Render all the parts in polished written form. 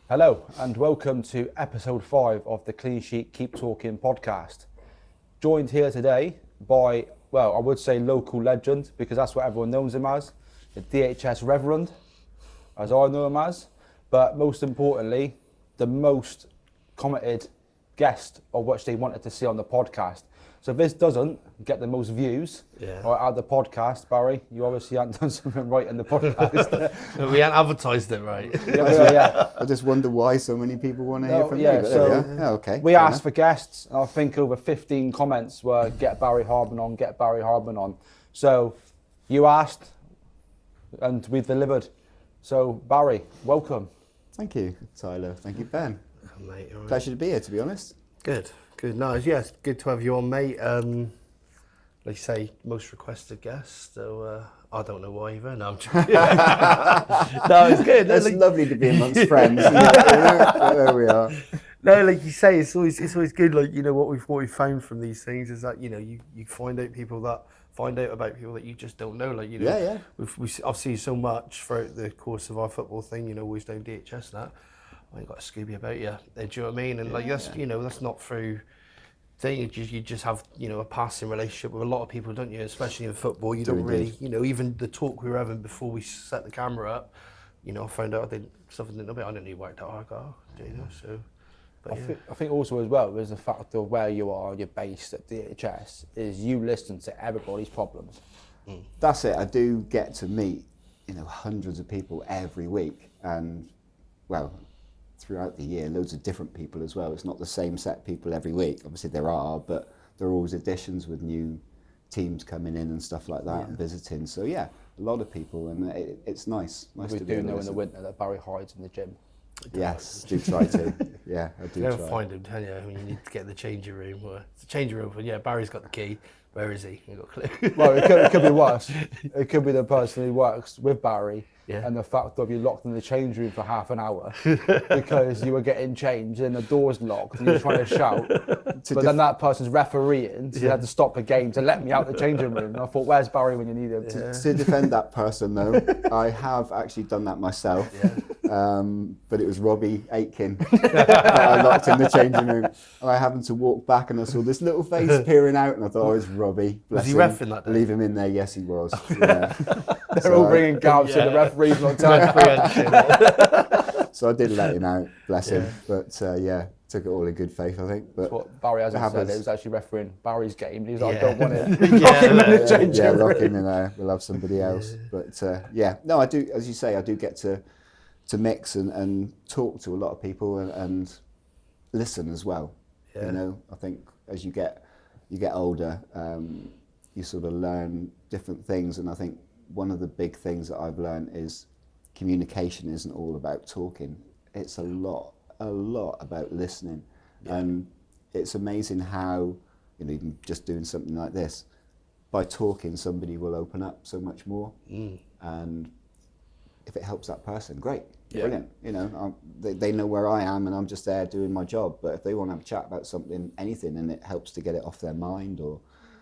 Hello and welcome to episode 5 of the Clean Sheet Keep Talking podcast. Joined here today by, well, I would say local legend because that's what everyone knows him as, the DHS Reverend, as I know him as, but most importantly, the most commented guest of which they wanted to see on the podcast. So if this doesn't get the most views or out of the podcast, Barry, you obviously haven't done something right in the podcast. We haven't advertised it right. I just wonder why so many people want to hear from me. Okay. We asked for guests, and I think over 15 comments were get Barry Hardman on, get Barry Hardman on. So you asked, and we delivered. So Barry, welcome. Thank you, Tyler. Thank you, Ben. Oh, mate, right. Pleasure to be here, to be honest. Good. No, it's good to have you on, mate. Like you say, most requested guest, so I don't know why either. No, I'm joking. No, it's good. It's lovely to be amongst friends. There we are. No, like you say, it's always good. Like, you know, what we've found from these things is that, you know, you find out about people that you just don't know. Like, you know, I've seen so much throughout the course of our football thing. You know, always down DHS and that. Oh, you got a Scooby about you. Do you know what I mean? And like that's, you know, that's not through thing. You just have, you know, a passing relationship with a lot of people, don't you? Especially in football, you don't really, you know, even the talk we were having before we set the camera up, you know, I found out I didn't know about. I didn't know worked out Argyle, you know. So, but I think also as well is the fact of where you are, you're based at DHS, is you listen to everybody's problems. That's it. I do get to meet, you know, hundreds of people every week, and well, throughout the year, loads of different people as well. It's not the same set of people every week. Obviously there are, but there are always additions with new teams coming in and stuff like that and visiting. So yeah, a lot of people, and it's nice. We do know in the winter that Barry hides in the gym. Yes, do try to. Yeah, I do. You never find him, tell you. I mean, you need to get in the changing room. It's a changing room, but yeah, Barry's got the key. Where is he? We've got a clue. Well, it could be worse. It could be the person who works with Barry and the fact of you locked in the change room for half an hour because you were getting changed and the door's locked and you're trying to shout. But then that person's refereeing, so you had to stop the game to let me out the changing room. And I thought, where's Barry when you need him? To defend that person though, I have actually done that myself. But it was Robbie Aitken that I locked in the changing room. And I happened to walk back and I saw this little face peering out and I thought, oh, it's Robbie. Bless him. Was he reffing that day? Leave him in there. Yes, he was. Yeah. They're all bringing gabs and the referee's not telling. So I did let him out, bless him. But took it all in good faith, I think. But what Barry hasn't said, it was actually refereeing Barry's game. He's like, I don't want it. Lock him in there. We'll have somebody else. But no, I do, as you say, I do get to mix and talk to a lot of people and listen as well. You know, I think as you get older, you sort of learn different things, and I think one of the big things that I've learned is communication isn't all about talking. It's a lot about listening. And it's amazing how, you know, even just doing something like this, by talking, somebody will open up so much more. And if it helps that person, great, brilliant. You know, they know where I am and I'm just there doing my job. But if they want to have a chat about something, anything, and it helps to get it off their mind or...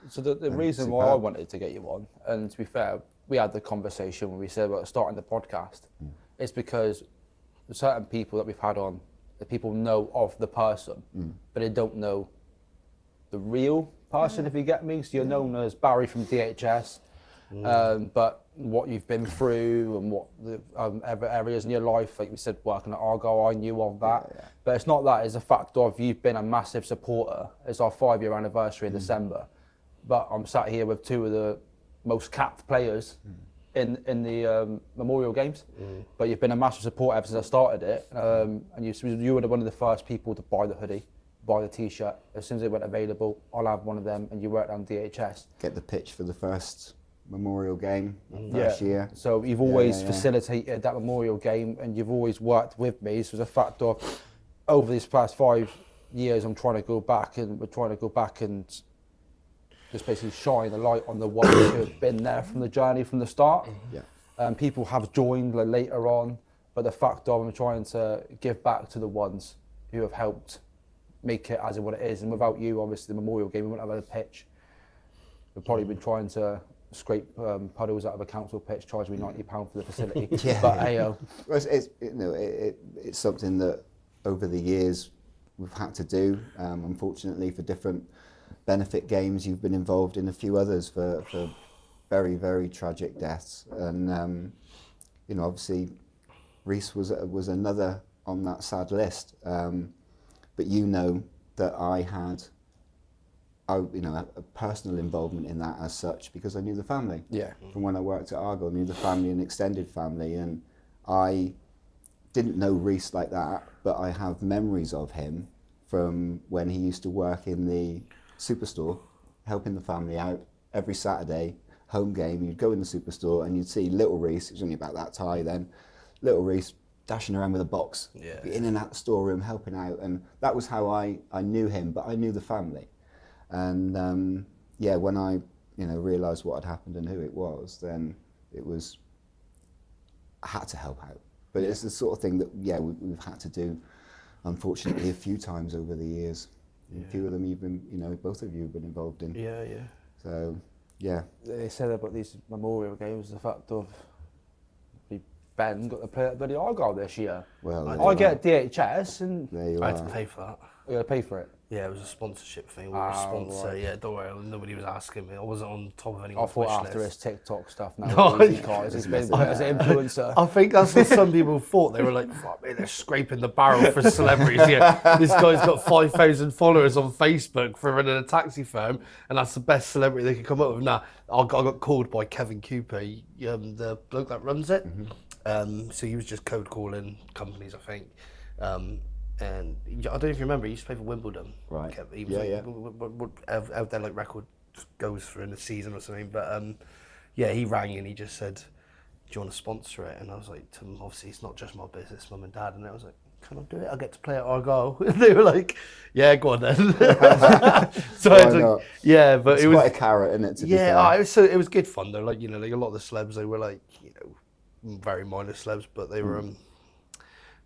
So the reason why I wanted to get you on, and to be fair, we had the conversation when we said about starting the podcast, is because certain people that we've had on, the people know of the person, but they don't know the real person, if you get me. So you're known as Barry from DHS, but what you've been through and what the other areas in your life, like we said, working at Argyle, I knew of that. But it's not that, it's a fact of you've been a massive supporter. It's our 5-year anniversary in December. But I'm sat here with two of the most capped players in the Memorial Games. But you've been a massive supporter ever since I started it. And you were one of the first people to buy the hoodie, buy the T-shirt. As soon as it went available, I'll have one of them, and you worked on DHS. Get the pitch for the first Memorial Game first year. So you've always facilitated that Memorial Game, and you've always worked with me. So it's a fact of, over these past 5 years, we're trying to go back and just basically shine a light on the ones who have been there from the journey from the start. People have joined later on, but the fact of I'm trying to give back to the ones who have helped make it as what it is. And without you, obviously, the Memorial Game, we wouldn't have had a pitch. We've probably been trying to scrape puddles out of a council pitch, charge me £90 for the facility. Yeah. But hey, it's something that over the years we've had to do. Unfortunately, for different benefit games, you've been involved in a few others for very, very tragic deaths. And obviously, Reece was another on that sad list. But that I had a personal involvement in that as such, because I knew the family. Yeah. From when I worked at Argyle, I knew the family and extended family, and I didn't know Reece like that, but I have memories of him from when he used to work in the superstore, helping the family out every Saturday, home game. You'd go in the superstore and you'd see little Reece, it was only about that high then, little Reece dashing around with a box, in and out the storeroom, helping out, and that was how I knew him, but I knew the family. And when I realised what had happened and who it was, then I had to help out. But it's the sort of thing that we've had to do, unfortunately, a few times over the years. A few of them even both of you have been involved in. Yeah. So they said about these memorial games, the fact of Ben got to play at Bloody Argyle this year. Well, I get DHS and there you I are. had to pay for that. you got to pay for it. Yeah, it was a sponsorship thing. We were a sponsor. Right. Yeah, don't worry. Nobody was asking me. I wasn't on top of I anyone's thought wish after list. his TikTok stuff now, No, he's been as an influencer. I think that's what some people thought. They were like, fuck me, they're scraping the barrel for celebrities. Yeah, this guy's got 5,000 followers on Facebook for running a taxi firm, and that's the best celebrity they could come up with. Now, I got called by Kevin Cooper, the bloke that runs it. Mm-hmm. So he was just cold calling companies, I think. And I don't know if you remember, he used to play for Wimbledon. Right. He was out there like record goes for in a season or something. But he rang and he just said, "Do you want to sponsor it?" And I was like, to him, obviously it's not just my business, mum and dad. And I was like, "Can I do it? I get to play at Argyle." And they were like, "Yeah, go on then." So I was like, "Yeah," but it's it was quite a carrot, isn't it? To be fair. it was good fun though. Like like a lot of the celebs, they were like very minor celebs, but they were.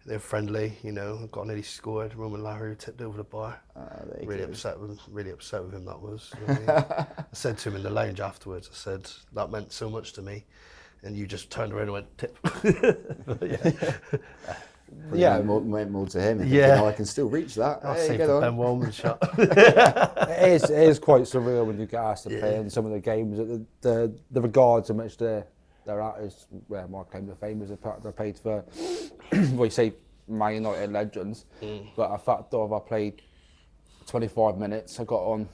They were friendly, got nearly scored. Roman Larry tipped over the bar. Really upset with him, that was. I said to him in the lounge afterwards, I said, that meant so much to me. And you just turned around and went, tip. Meant more to him. I can still reach that. I'll save the Ben Wellman shot. It is quite surreal when you get asked to play in some of the games. The regards in which they're at is where my claim to fame is. They're paid for, you say Man United legends, but a fact of I played 25 minutes. I got on,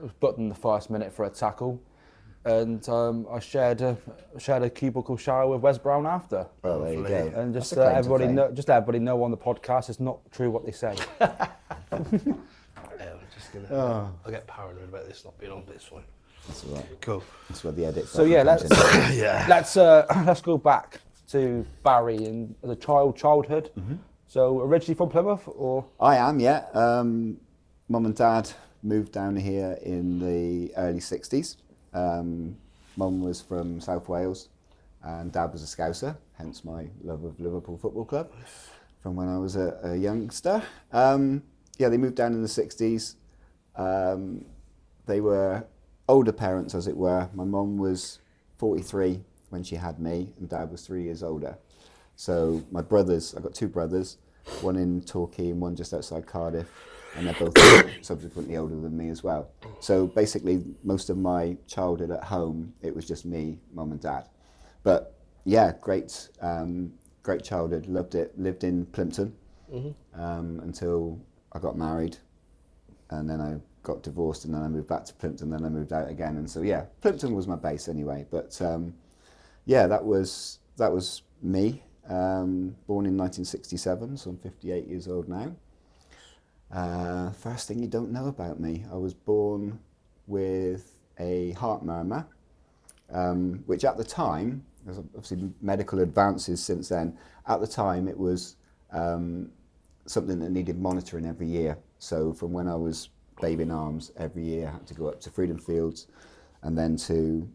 was booked in the first minute for a tackle, and I shared a cubicle shower with Wes Brown after. Well, there you go. And just everybody know on the podcast, it's not true what they say. I'll get paranoid about this not being on this one. That's all right. Cool. That's where the edit. So let's go back to Barry and as a childhood. Mm-hmm. So originally from Plymouth, or I am, yeah. Mum and Dad moved down here in the early '60s. Mum was from South Wales, and Dad was a Scouser. Hence my love of Liverpool Football Club from when I was a youngster. They moved down in the '60s. They were older parents, as it were. My mum was 43 when she had me, and Dad was 3 years older. So my brothers, I've got 2 brothers, one in Torquay and one just outside Cardiff, and they're both subsequently older than me as well. So basically, most of my childhood at home, it was just me, Mum and Dad. But yeah, great childhood, loved it. Lived in Plympton until I got married, and then I got divorced, and then I moved back to Plympton, then I moved out again, and so yeah, Plympton was my base anyway. But that was me. Born in 1967, so I'm 58 years old now. First thing you don't know about me, I was born with a heart murmur, which at the time, there's obviously medical advances since then, at the time it was something that needed monitoring every year. So from when I was babe in arms, every year I had to go up to Freedom Fields and then to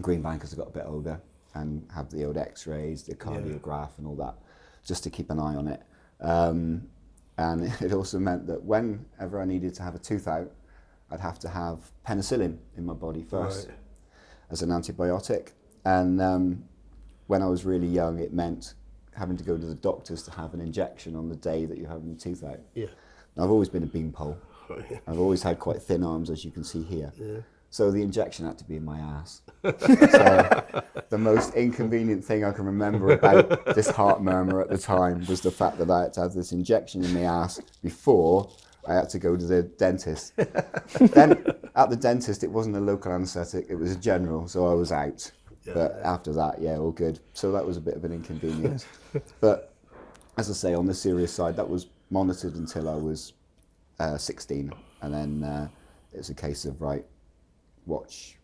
Greenbank as I got a bit older and have the old x-rays, the cardiograph and all that, just to keep an eye on it. And it also meant that whenever I needed to have a tooth out, I'd have to have penicillin in my body first. as an antibiotic. And when I was really young, it meant having to go to the doctors to have an injection on the day that you're having your tooth out. Yeah. Now, I've always been a beanpole. Oh, yeah. I've always had quite thin arms, as you can see here. Yeah. So the injection had to be in my ass. So the most inconvenient thing I can remember about this heart murmur at the time was the fact that I had to have this injection in my ass before I had to go to the dentist. Then at the dentist, it wasn't a local anaesthetic, it was a general, so I was out. Yeah. But after that, yeah, all good. So that was a bit of an inconvenience. But as I say, on the serious side, that was monitored until I was 16. And then it's a case of, right, watch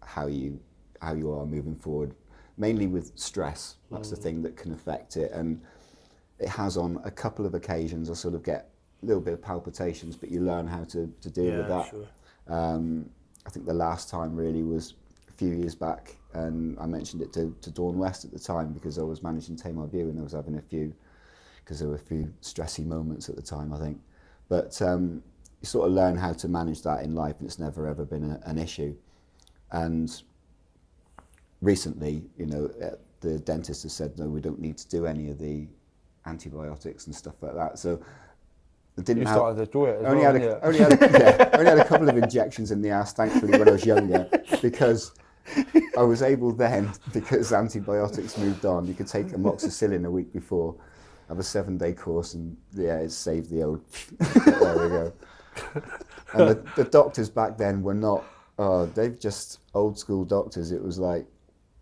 how you are moving forward, mainly with stress. That's the thing that can affect it, and it has on a couple of occasions. I sort of get a little bit of palpitations, but you learn how to deal with that. Sure. I think the last time really was a few years back, and I mentioned it to Dawn West at the time because I was managing Tame Our View and I was having because there were a few stressy moments at the time, I think. But you sort of learn how to manage that in life, and it's never ever been an issue. And recently, the dentist has said, no, we don't need to do any of the antibiotics and stuff like that. So I didn't you started to enjoy it as only had a couple of injections in the ass, thankfully, when I was younger, because I was able then, because antibiotics moved on, you could take amoxicillin a week before, have a 7-day course, and yeah, it saved the old, there we go. And the doctors back then were not, they've just old school doctors. It was like,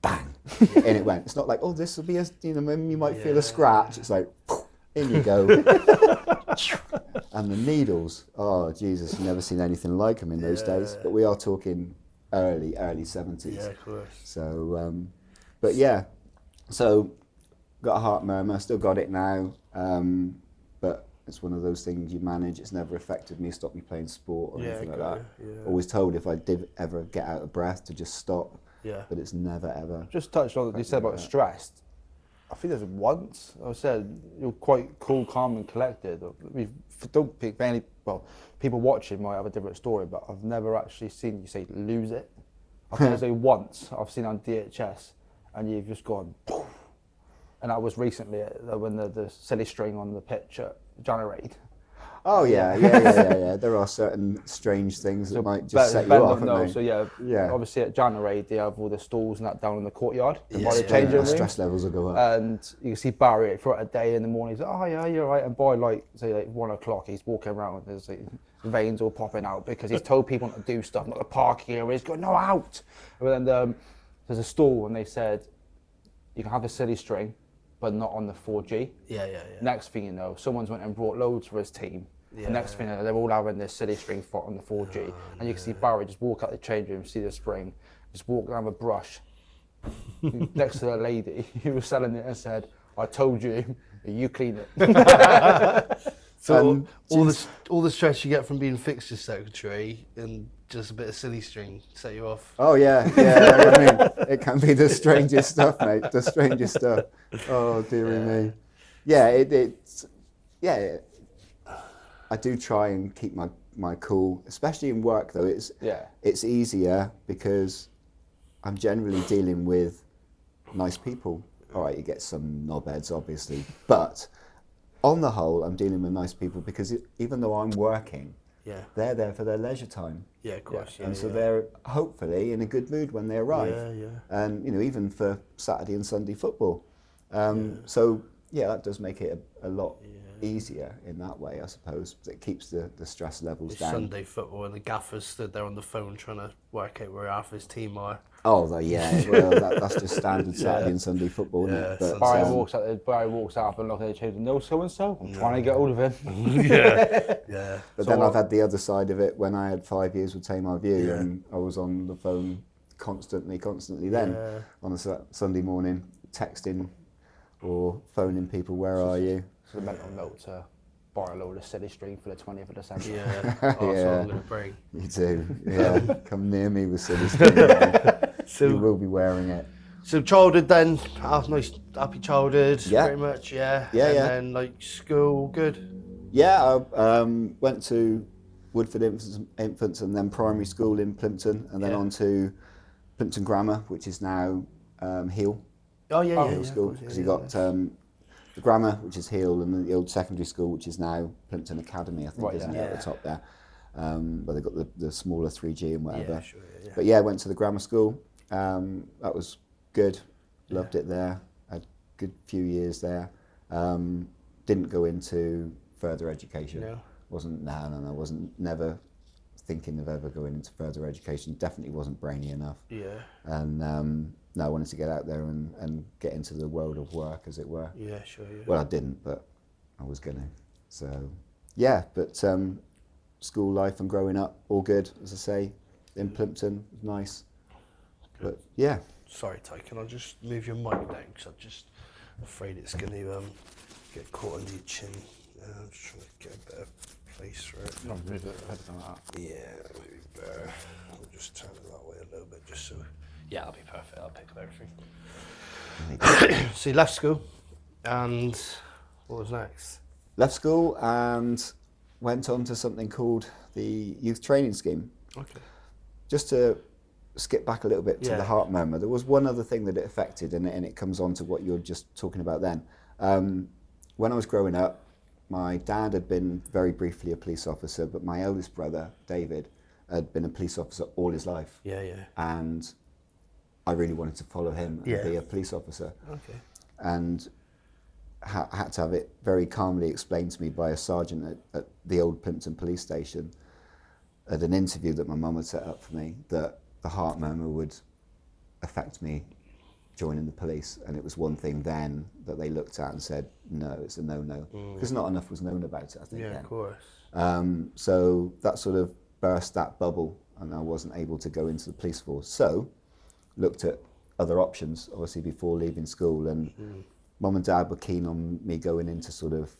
bang, in it went. It's not like, this will be you might feel a scratch. It's like, in you go. And the needles, Jesus, you've never seen anything like them in those days. But we are talking early 70s. Yeah, of course. So, but yeah, so got a heart murmur, still got it now. But it's one of those things you manage. It's never affected me, stopped me playing sport or anything like that. Yeah. Always told if I did ever get out of breath to just stop. Yeah. But it's never ever. Just touched on what you said about stressed. I think there's once I said you're quite cool, calm, and collected. Don't pick any. Well, people watching might have a different story, but I've never actually seen you say lose it. I think there's only once I've seen on DHS, and you've just gone, poof. And that was recently when the silly string on the pitch at January. Oh yeah. There are certain strange things that might just set you off. So yeah. Obviously at January they have all the stalls and that down in the courtrail. The stress levels will go up. And you can see Barry throughout a day in the morning. He's like, oh yeah, you're right. And by say 1 o'clock, he's walking around. There's veins all popping out because he's told people not to do stuff, not to park here. He's going, no, out. And then there's a stall, and they said you can have the silly string, but not on the 4G. Yeah. Next thing you know, someone's went and brought loads for his team. Yeah. The next thing you know, they're all having this silly string foot on the 4G. And you can see Barry just walk out the change room, see the spring, just walk down with a brush next to the lady who was selling it and said, I told you, you clean it. So all the stress you get from being fixture secretary and just a bit of silly string set you off. Oh yeah. I mean, it can be the strangest stuff, mate. The strangest stuff. Oh dearie me. Yeah, I do try and keep my cool, especially in work though. It's easier because I'm generally dealing with nice people. All right, you get some knobheads obviously, but on the whole, I'm dealing with nice people because even though I'm working, they're there for their leisure time. Yeah, of course. And so they're hopefully in a good mood when they arrive. Yeah. And even for Saturday and Sunday football. So that does make it a lot easier in that way, I suppose. It keeps the stress levels down. Sunday football, and the gaffer's stood there on the phone trying to work out where half his team are. Oh, yeah. Well, that's just standard Saturday and Sunday football, isn't it? But, Barry walks out and looking at the change. No, so and so. I'm trying to get hold of him. Yeah. But then I've had the other side of it when I had 5 years with Tame Our View, and I was on the phone constantly. Then on a Sunday morning, texting or phoning people. Where are you? So the mental note to borrow a load of silly string for the 20th of December. Yeah. That's what I'm going to bring. You do. Yeah. Come near me with silly string. So you will be wearing it. So childhood then, nice happy childhood, pretty much, Yeah. And then school, good? Yeah, I went to Woodford Infants and then primary school in Plimpton, and then on to Plimpton Grammar, which is now Heel. Oh yeah, Heel School, because you got the Grammar, which is Heel, and then the old secondary school, which is now Plimpton Academy, I think, isn't it, at the top there? Where they've got the smaller 3G and whatever. Yeah, sure, yeah. But yeah, I went to the grammar school. That was good. Loved it there. Had a good few years there. Didn't go into further education. No. Wasn't never thinking of ever going into further education. Definitely wasn't brainy enough. Yeah. And no, I wanted to get out there and get into the world of work, as it were. Yeah, sure, yeah. Well, I didn't, but I was going to. So, yeah, but school life and growing up, all good, as I say. In Plimpton, nice. But, yeah. Sorry, Ty, can I just move your mic down? Because I'm just afraid it's going to get caught under your chin. I'm just trying to get a better place for it. Not move it ahead of that. Yeah, maybe better. I'll just turn it that way a little bit, just so. Yeah, that'll be perfect. I'll pick up everything. So you left school, and what was next? Left school and went on to something called the Youth Training Scheme. Okay. Just to skip back a little bit to the heart murmur, there was one other thing that it affected, and it comes on to what you were just talking about then. When I was growing up, my dad had been very briefly a police officer, but my eldest brother, David, had been a police officer all his life. Yeah, yeah. And I really wanted to follow him and be a police officer. Okay. And had to have it very calmly explained to me by a sergeant at the old Plimpton police station at an interview that my mum had set up for me, that the heart murmur would affect me joining the police. And it was one thing then that they looked at and said, no, it's a no-no. Because not enough was known about it, I think. Yeah, then. of course. So that sort of burst that bubble, and I wasn't able to go into the police force. So looked at other options, obviously, before leaving school. And Mum and Dad were keen on me going into sort of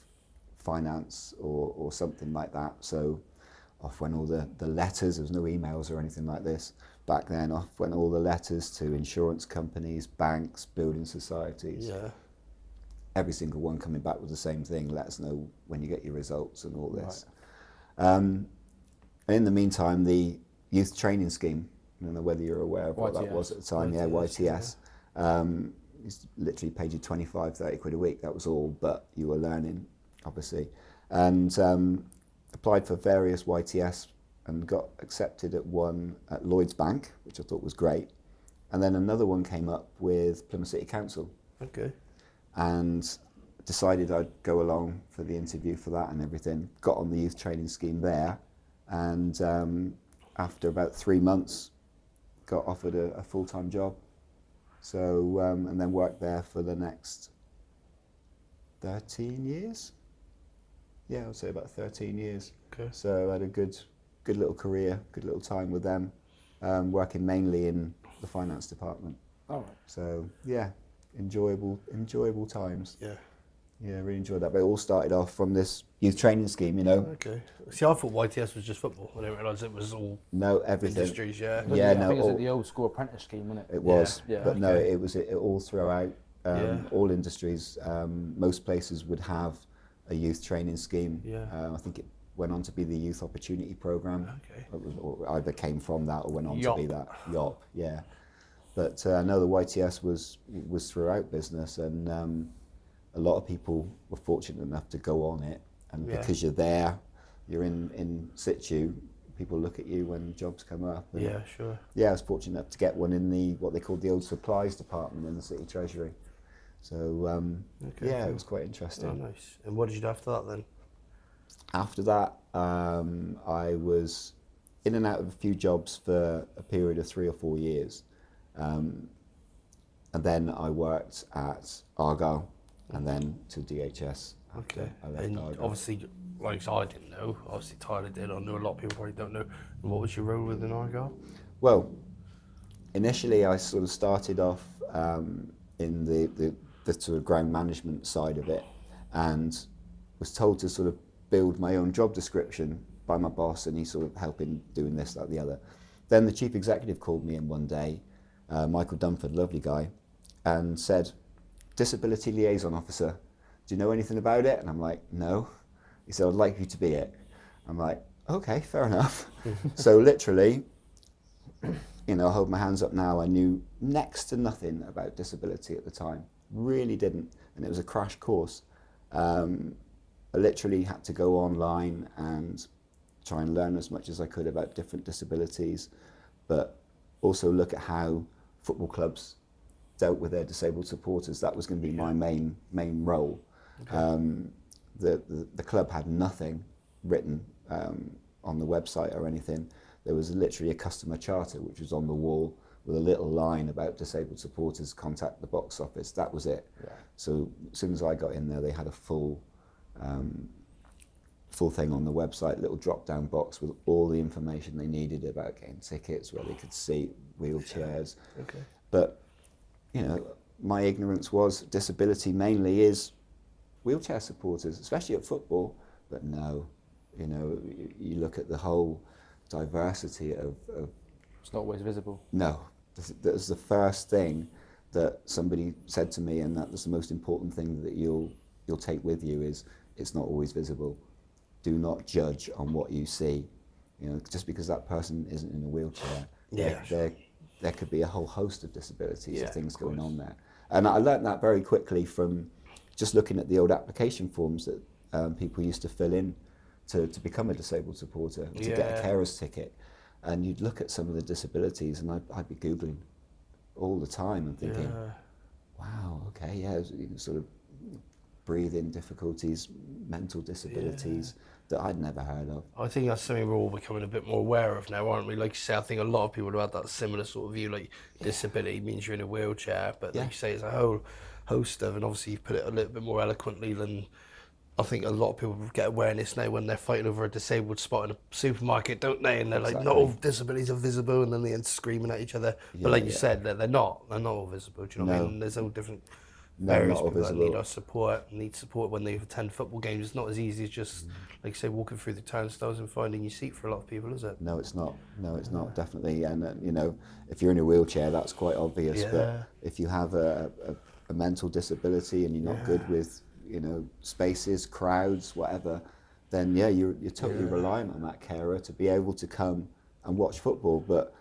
finance or something like that. So off went all the letters. There was no emails or anything like this back then. Off went all the letters to insurance companies, banks, building societies. Yeah. Every single one coming back with the same thing. Let us know when you get your results and all this. Right. And in the meantime, the youth training scheme, I don't know whether you're aware of what that was at the time. YTS. It's literally paid you 25, 30 quid a week. That was all, but you were learning, obviously. And applied for various YTS and got accepted at one at Lloyds Bank, which I thought was great. And then another one came up with Plymouth City Council. Okay. And decided I'd go along for the interview for that and everything. Got on the youth training scheme there. And after about 3 months, got offered a full-time job. So, and then worked there for the next 13 years. Yeah, I would say about 13 years. Okay. So I had a good little career, good little time with them, working mainly in the finance department. All right. So yeah, enjoyable times. Yeah. Yeah, really enjoyed that. But it all started off from this youth training scheme, you know. Okay. See, I thought YTS was just football. I didn't realise it was all everything. industries, yeah. Yeah, I no, think it was the old school apprentice scheme, wasn't it? It was, Yeah. but no, it was it all throughout all industries. Most places would have a youth training scheme. Yeah. I think it went on to be the Youth Opportunity Programme. Okay. Or either came from that or went on YOP. to be that. YOP, yeah. But no, the YTS was throughout business, and a lot of people were fortunate enough to go on it. And because you're there, you're in situ, people look at you when jobs come up. And Yeah, sure. yeah, I was fortunate enough to get one in the what they called the old supplies department in the city treasury. So yeah, it was quite interesting. Oh, nice. And what did you do after that then? After that, I was in and out of a few jobs for a period of 3 or 4 years. And then I worked at Argyle and then to DHS. Okay. I left And Argyle. obviously, like I didn't know, obviously Tyler did, I know a lot of people probably don't know. And what was your role within Argyle? Well, initially I sort of started off in the sort of ground management side of it, and was told to sort of build my own job description by my boss, and he's sort of helping doing this, that, the other. Then the chief executive called me in one day, Michael Dunford, lovely guy, and said, "Disability liaison officer, do you know anything about it?" And I'm like, "No." He said, "I'd like you to be it." I'm like, "Okay, fair enough." So literally, you know, I hold my hands up now, I knew next to nothing about disability at the time. Really didn't. And it was a crash course. I literally had to go online and try and learn as much as I could about different disabilities, but also look at how football clubs dealt with their disabled supporters. That was going to be my main role. Okay. The club had nothing written on the website or anything. There was literally a customer charter which was on the wall with a little line about disabled supporters, contact the box office. That was it. Yeah. So as soon as I got in there, they had a full thing on the website, little drop-down box with all the information they needed about getting tickets, where they could see wheelchairs. Okay. But, you know, my ignorance was disability mainly is wheelchair supporters, especially at football. But no, you know, you look at the whole diversity of it's not always visible. No, that was the first thing that somebody said to me, and that was the most important thing that you'll take with you is it's not always visible. Do not judge on what you see. You know, just because that person isn't in a wheelchair, there could be a whole host of disabilities or things going on there. And I learned that very quickly from just looking at the old application forms that people used to fill in to become a disabled supporter, to get a carer's ticket. And you'd look at some of the disabilities, and I'd be Googling all the time and thinking, wow, okay, sort of breathing difficulties, mental disabilities that I'd never heard of. I think that's something we're all becoming a bit more aware of now, aren't we? Like you say, I think a lot of people have had that similar sort of view, like disability means you're in a wheelchair, but like you say, it's a whole host of, and obviously you've put it a little bit more eloquently than I think a lot of people get awareness now when they're fighting over a disabled spot in a supermarket, don't they? And they're like, not all disabilities are visible, and then they end screaming at each other. But like you said, they're not all visible. Do you know what I mean? There's all different various people that need our support, when they attend football games. It's not as easy as just, like you say, walking through the turnstiles and finding your seat for a lot of people, is it? No, it's not. No, it's not, definitely. And, you know, if you're in a wheelchair, that's quite obvious. But if you have a mental disability and you're not good with, you know, spaces, crowds, whatever, then you're totally reliant on that carer to be able to come and watch football. But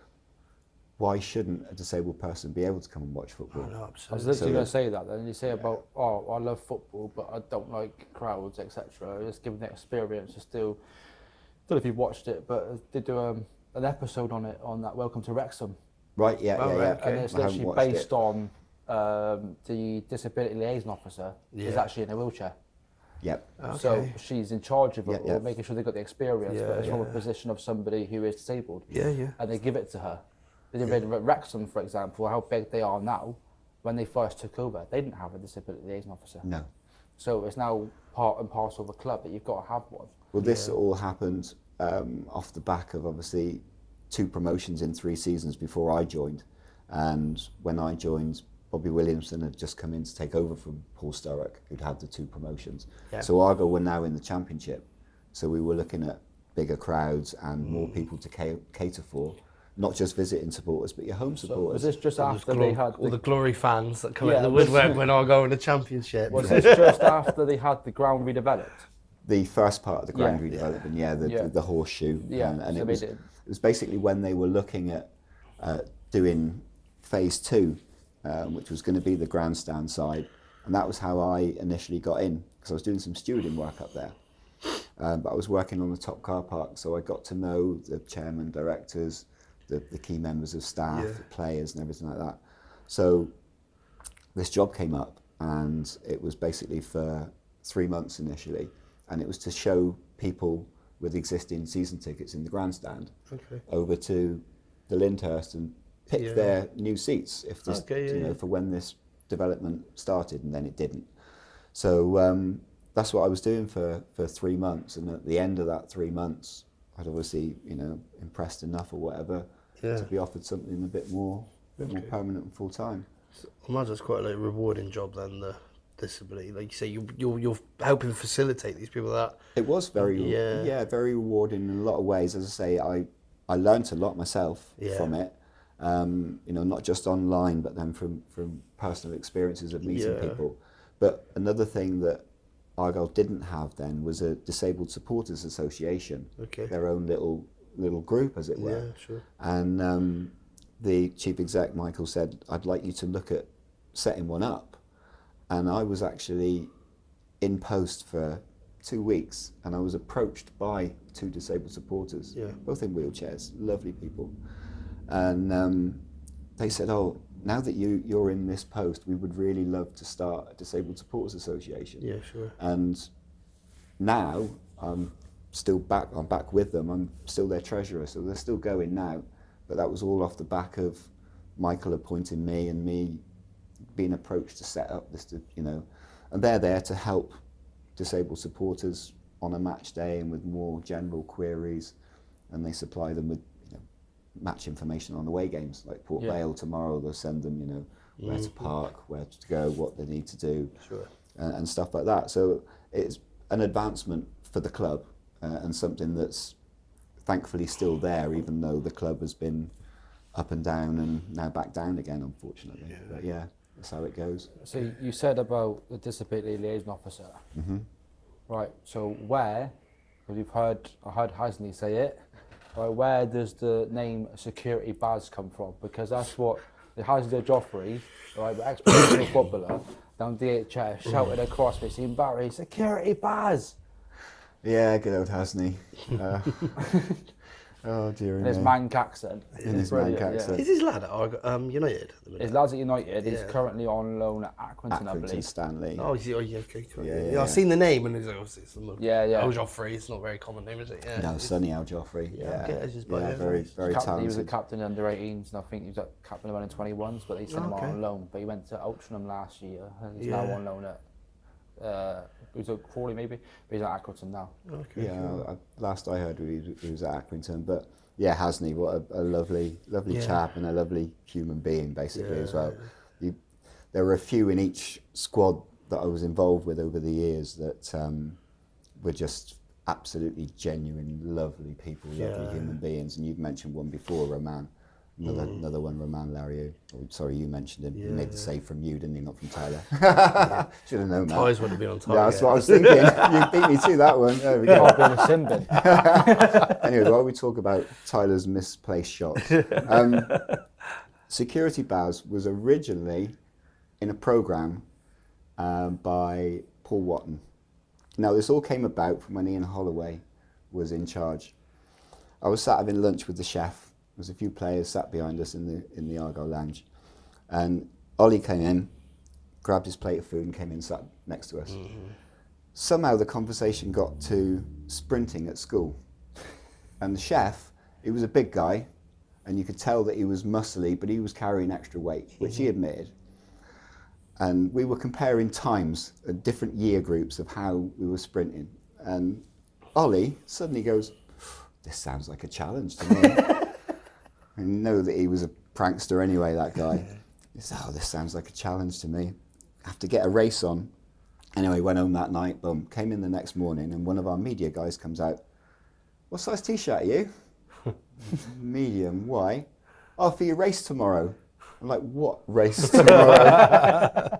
why shouldn't a disabled person be able to come and watch football? Oh, no, I was literally going to say that. Then you say about, I love football, but I don't like crowds, etc. Just giving the experience. Just still, I don't know if you've watched it, but they do an episode on it on that Welcome to Wrexham. Right. Yeah. Okay. And it's literally based on the disability liaison officer is actually in a wheelchair. Yep. Okay. So she's in charge of it, or making sure they've got the experience, but it's from a position of somebody who is disabled. And they give it to her. They did Wrexham, for example, how big they are now. When they first took over, they didn't have a disability liaison officer. No. So it's now part and parcel of the club that you've got to have one. Well, this all happened off the back of obviously 2 promotions in 3 seasons before I joined. And when I joined, Bobby Williamson had just come in to take over from Paul Sturrock, who'd had the 2 promotions. So Argyle were now in the Championship. So we were looking at bigger crowds and more people to cater for. Not just visiting supporters, but your home supporters. So was this just after they had all the Glory fans that come out of the woodwork when Argyle in the Championship? Was this just after they had the ground redeveloped? The first part of the ground redevelopment, the horseshoe. And it was basically when they were looking at doing phase 2, which was going to be the grandstand side. And that was how I initially got in, because I was doing some stewarding work up there. But I was working on the top car park, so I got to know the chairman, directors, the key members of staff, the players and everything like that. So this job came up, and it was basically for 3 months initially, and it was to show people with existing season tickets in the grandstand over to the Lyndhurst and pick their new seats if this, for when this development started, and then it didn't. So that's what I was doing for 3 months, and at the end of that 3 months, I'd obviously, impressed enough or whatever to be offered something a bit more permanent and full time. So I imagine it's quite a rewarding job then, the disability. Like you say, you're helping facilitate these people that. It was very rewarding in a lot of ways. As I say, I learnt a lot myself from it. Not just online, but then from personal experiences of meeting people. But another thing that Argyle didn't have then was a disabled supporters association, their own little group, as it were. And the chief exec, Michael, said, I'd like you to look at setting one up. And I was actually in post for 2 weeks, and I was approached by 2 disabled supporters, both in wheelchairs, lovely people. And they said, oh, now that you're in this post, we would really love to start a Disabled Supporters Association. Yeah, sure. And now I'm back with them. I'm still their treasurer, so they're still going now. But that was all off the back of Michael appointing me and me being approached to set up this, and they're there to help disabled supporters on a match day and with more general queries, and they supply them with match information on away games, like Port Vale tomorrow. They'll send them, where to park, where to go, what they need to do, and stuff like that. So it's an advancement for the club, and something that's thankfully still there, even though the club has been up and down and now back down again, unfortunately. But yeah, that's how it goes. So you said about the disability liaison officer, right? So where, because I heard Hasney say it, right? Where does the name Security Baz come from? Because that's what the Hasney Joffrey, right, the ex-professional footballer down DHS shouted across me, saying, Barry, Security Baz. Yeah, good old Hasney. Oh dear. In his Manc accent. In his Manc accent. Is his lad at United? His lad's at United. He's currently on loan at Accrington, I believe. Stanley. Oh, is he? Oh, yeah, okay. Cool. Yeah. I've seen the name and it's Al Joffrey. It's not a very common name, is it? Yeah. No, Sonny Al Joffrey. Very talented. He was a captain under 18s, and I think he was a captain of under 21s, but they sent him on loan. But he went to Altrincham last year, and he's now on loan at. He was at Crawley maybe, but he's at Accrington now. Okay, cool. Last I heard he was at Accrington, but yeah, Hasney, what a lovely chap and a lovely human being basically as well. There were a few in each squad that I was involved with over the years that were just absolutely genuine, lovely people, lovely human beings. And you've mentioned one before, Roman. Another one, Roman Lariou. Oh, sorry, you mentioned him. He made the save from you, didn't he? Not from Tyler. Should have known that. Ties would have been on target. Yeah, that's what I was thinking. You beat me to that one. There we go. I've been a sin bin. Anyway, while we talk about Tyler's misplaced shots, Security Baz was originally in a programme by Paul Watton. Now, this all came about from when Ian Holloway was in charge. I was sat having lunch with the chef. There was a few players sat behind us in the Argyle lounge, and Ollie came in, grabbed his plate of food and came in, sat next to us. Somehow the conversation got to sprinting at school, and the chef, he was a big guy, and you could tell that he was muscly, but he was carrying extra weight, which he admitted. And we were comparing times at different year groups of how we were sprinting, and Ollie suddenly goes, "This sounds like a challenge to me." I know that he was a prankster anyway, that guy. He said, "Oh, this sounds like a challenge to me. I have to get a race on." Anyway, went home that night, boom, came in the next morning, and one of our media guys comes out. "What size t-shirt are you?" "Medium." "Why?" "Oh, for your race tomorrow." I'm like, "What race tomorrow?"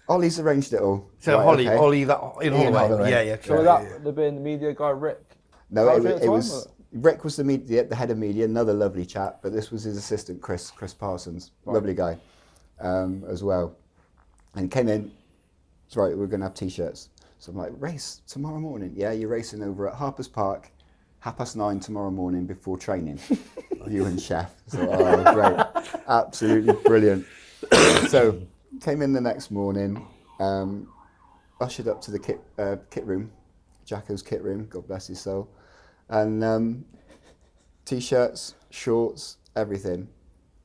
Ollie's arranged it all. So right, Ollie, that in Holloway. Yeah. So that would be the media guy, Rick? No, it was... Rick was the head of media, another lovely chap, but this was his assistant, Chris Parsons, lovely guy as well. And he came in, it's right, we're going to have t-shirts. So I'm like, race tomorrow morning? "Yeah, you're racing over at Harper's Park, 9:30 tomorrow morning before training." You and chef. So, oh, great. Absolutely brilliant. So came in the next morning, ushered up to the kit room, Jacko's kit room, God bless his soul. And t-shirts, shorts, everything.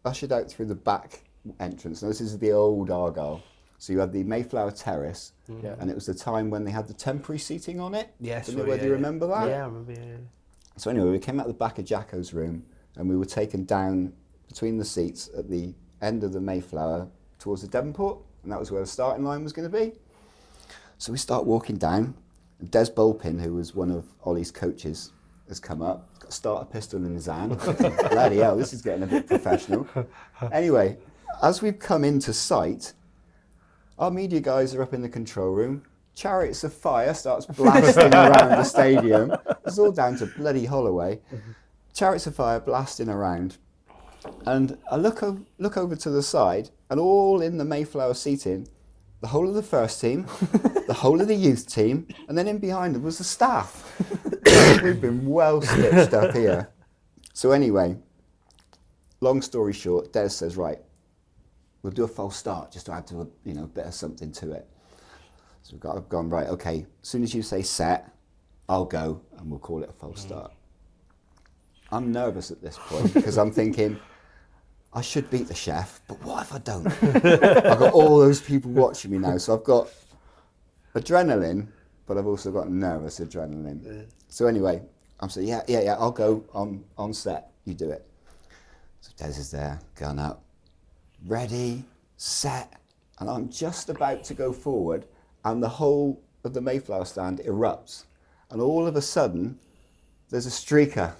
Ushered out through the back entrance. Now this is the old Argyle. So you had the Mayflower Terrace, and it was the time when they had the temporary seating on it. Yes. Don't know whether you remember that? Yeah, I remember, yeah. So anyway, we came out the back of Jacko's room, and we were taken down between the seats at the end of the Mayflower towards the Devonport, and that was where the starting line was going to be. So we start walking down, and Des Bulpin, who was one of Ollie's coaches, has come up, got a starter pistol in his hand. Bloody hell, this is getting a bit professional. Anyway, as we've come into sight, our media guys are up in the control room. Chariots of Fire starts blasting around the stadium. It's all down to bloody Holloway. Chariots of Fire blasting around. And I look over to the side, and all in the Mayflower seating, the whole of the first team, the whole of the youth team, and then in behind them was the staff. We've been well stitched up here. So anyway, long story short, Des says, right, we'll do a false start just to add to a bit of something to it. So I've gone, right, okay, as soon as you say set, I'll go and we'll call it a false start. I'm nervous at this point because I'm thinking, I should beat the chef, but what if I don't? I've got all those people watching me now. So I've got adrenaline, but I've also got nervous adrenaline. Yeah. So anyway, I'm saying, yeah, I'll go on set. You do it. So Des is there, gun up, ready, set. And I'm just about to go forward, and the whole of the Mayflower stand erupts. And all of a sudden, there's a streaker.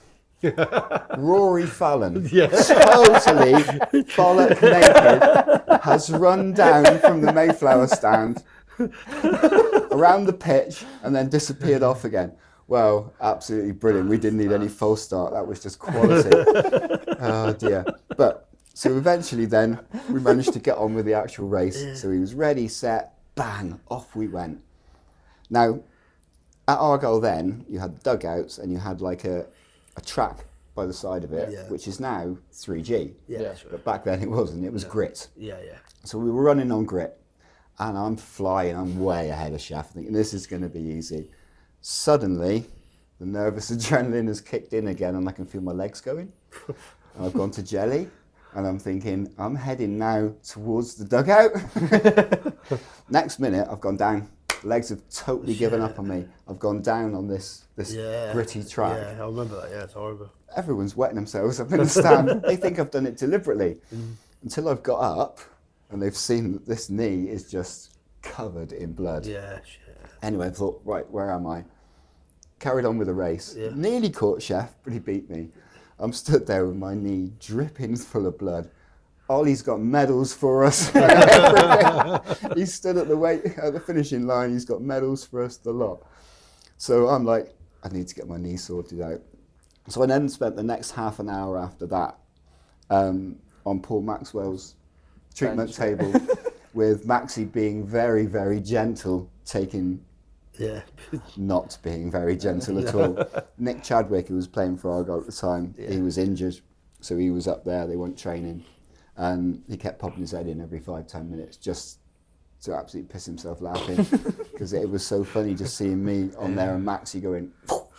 Rory Fallon, totally bollock naked, has run down from the Mayflower stand, around the pitch, and then disappeared off again. Well, absolutely brilliant. We didn't need any false start. That was just quality. Oh dear. But so eventually then, we managed to get on with the actual race. So he was ready, set, bang, off we went. Now, at Argyle then, you had dugouts and you had like a track by the side of it, which is now 3G. Yeah. But back then it wasn't, it was grit. Yeah. So we were running on grit, and I'm flying, I'm way ahead of Chef, thinking this is going to be easy. Suddenly, the nervous adrenaline has kicked in again, and I can feel my legs going. And I've gone to jelly, and I'm thinking, I'm heading now towards the dugout. Next minute, I've gone down. Legs have totally given up on me. I've gone down on this gritty track. Yeah, I remember that. Yeah, it's horrible. Everyone's wetting themselves up in the stand. They think I've done it deliberately. Until I've got up and they've seen that this knee is just covered in blood. Yeah, shit. Anyway, I thought, right, where am I? Carried on with the race. Yeah. Nearly caught Chef, but he beat me. I'm stood there with my knee dripping full of blood. Ollie's got medals for us. He stood at the finishing line. He's got medals for us, the lot. So I'm like, I need to get my knee sorted out. So I then spent the next half an hour after that on Paul Maxwell's treatment table, with Maxie being very, very gentle, not being very gentle at all. Nick Chadwick, who was playing for Argyle at the time, he was injured, so he was up there. They weren't training. And he kept popping his head in every 5-10 minutes just to absolutely piss himself laughing, because it was so funny just seeing me on there and Maxie going,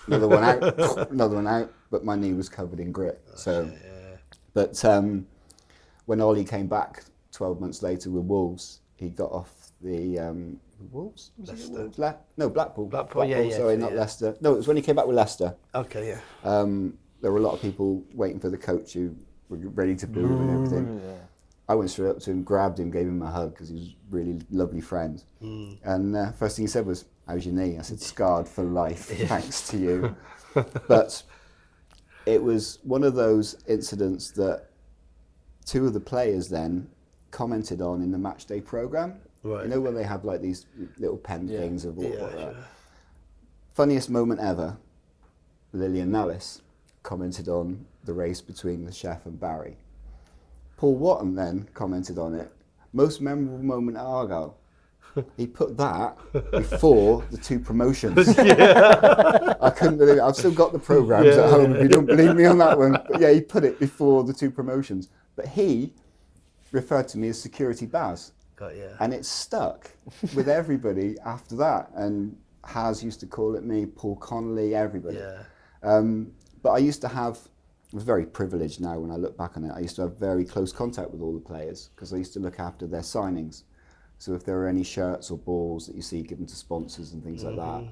another one out, another one out, but my knee was covered in grit. But when Ollie came back 12 months later with Wolves, he got off the Wolves? Blackpool. Not Leicester. No, it was when he came back with Leicester. Okay, yeah. There were a lot of people waiting for the coach who were ready to boo him and everything. Yeah. I went straight up to him, grabbed him, gave him a hug because he was a really lovely friend. And first thing he said was, "How's your knee?" I said, "Scarred for life, thanks to you." But it was one of those incidents that two of the players then commented on in the match day programme. Right. You know when they have like these little pen things of what that. Funniest moment ever, Lillian Nellis commented on the race between the Chef and Barry. Paul Watton then commented on it. Most memorable moment at Argyle. He put that before the two promotions. I couldn't believe it. I've still got the programmes at home if you don't believe me on that one. But yeah, he put it before the two promotions. But he referred to me as Security Baz. And it stuck with everybody after that. And Haz used to call it me, Paul Connolly, everybody. But I used to have, I was very privileged now when I look back on it, I used to have very close contact with all the players because I used to look after their signings. So if there were any shirts or balls that you see given to sponsors and things like that,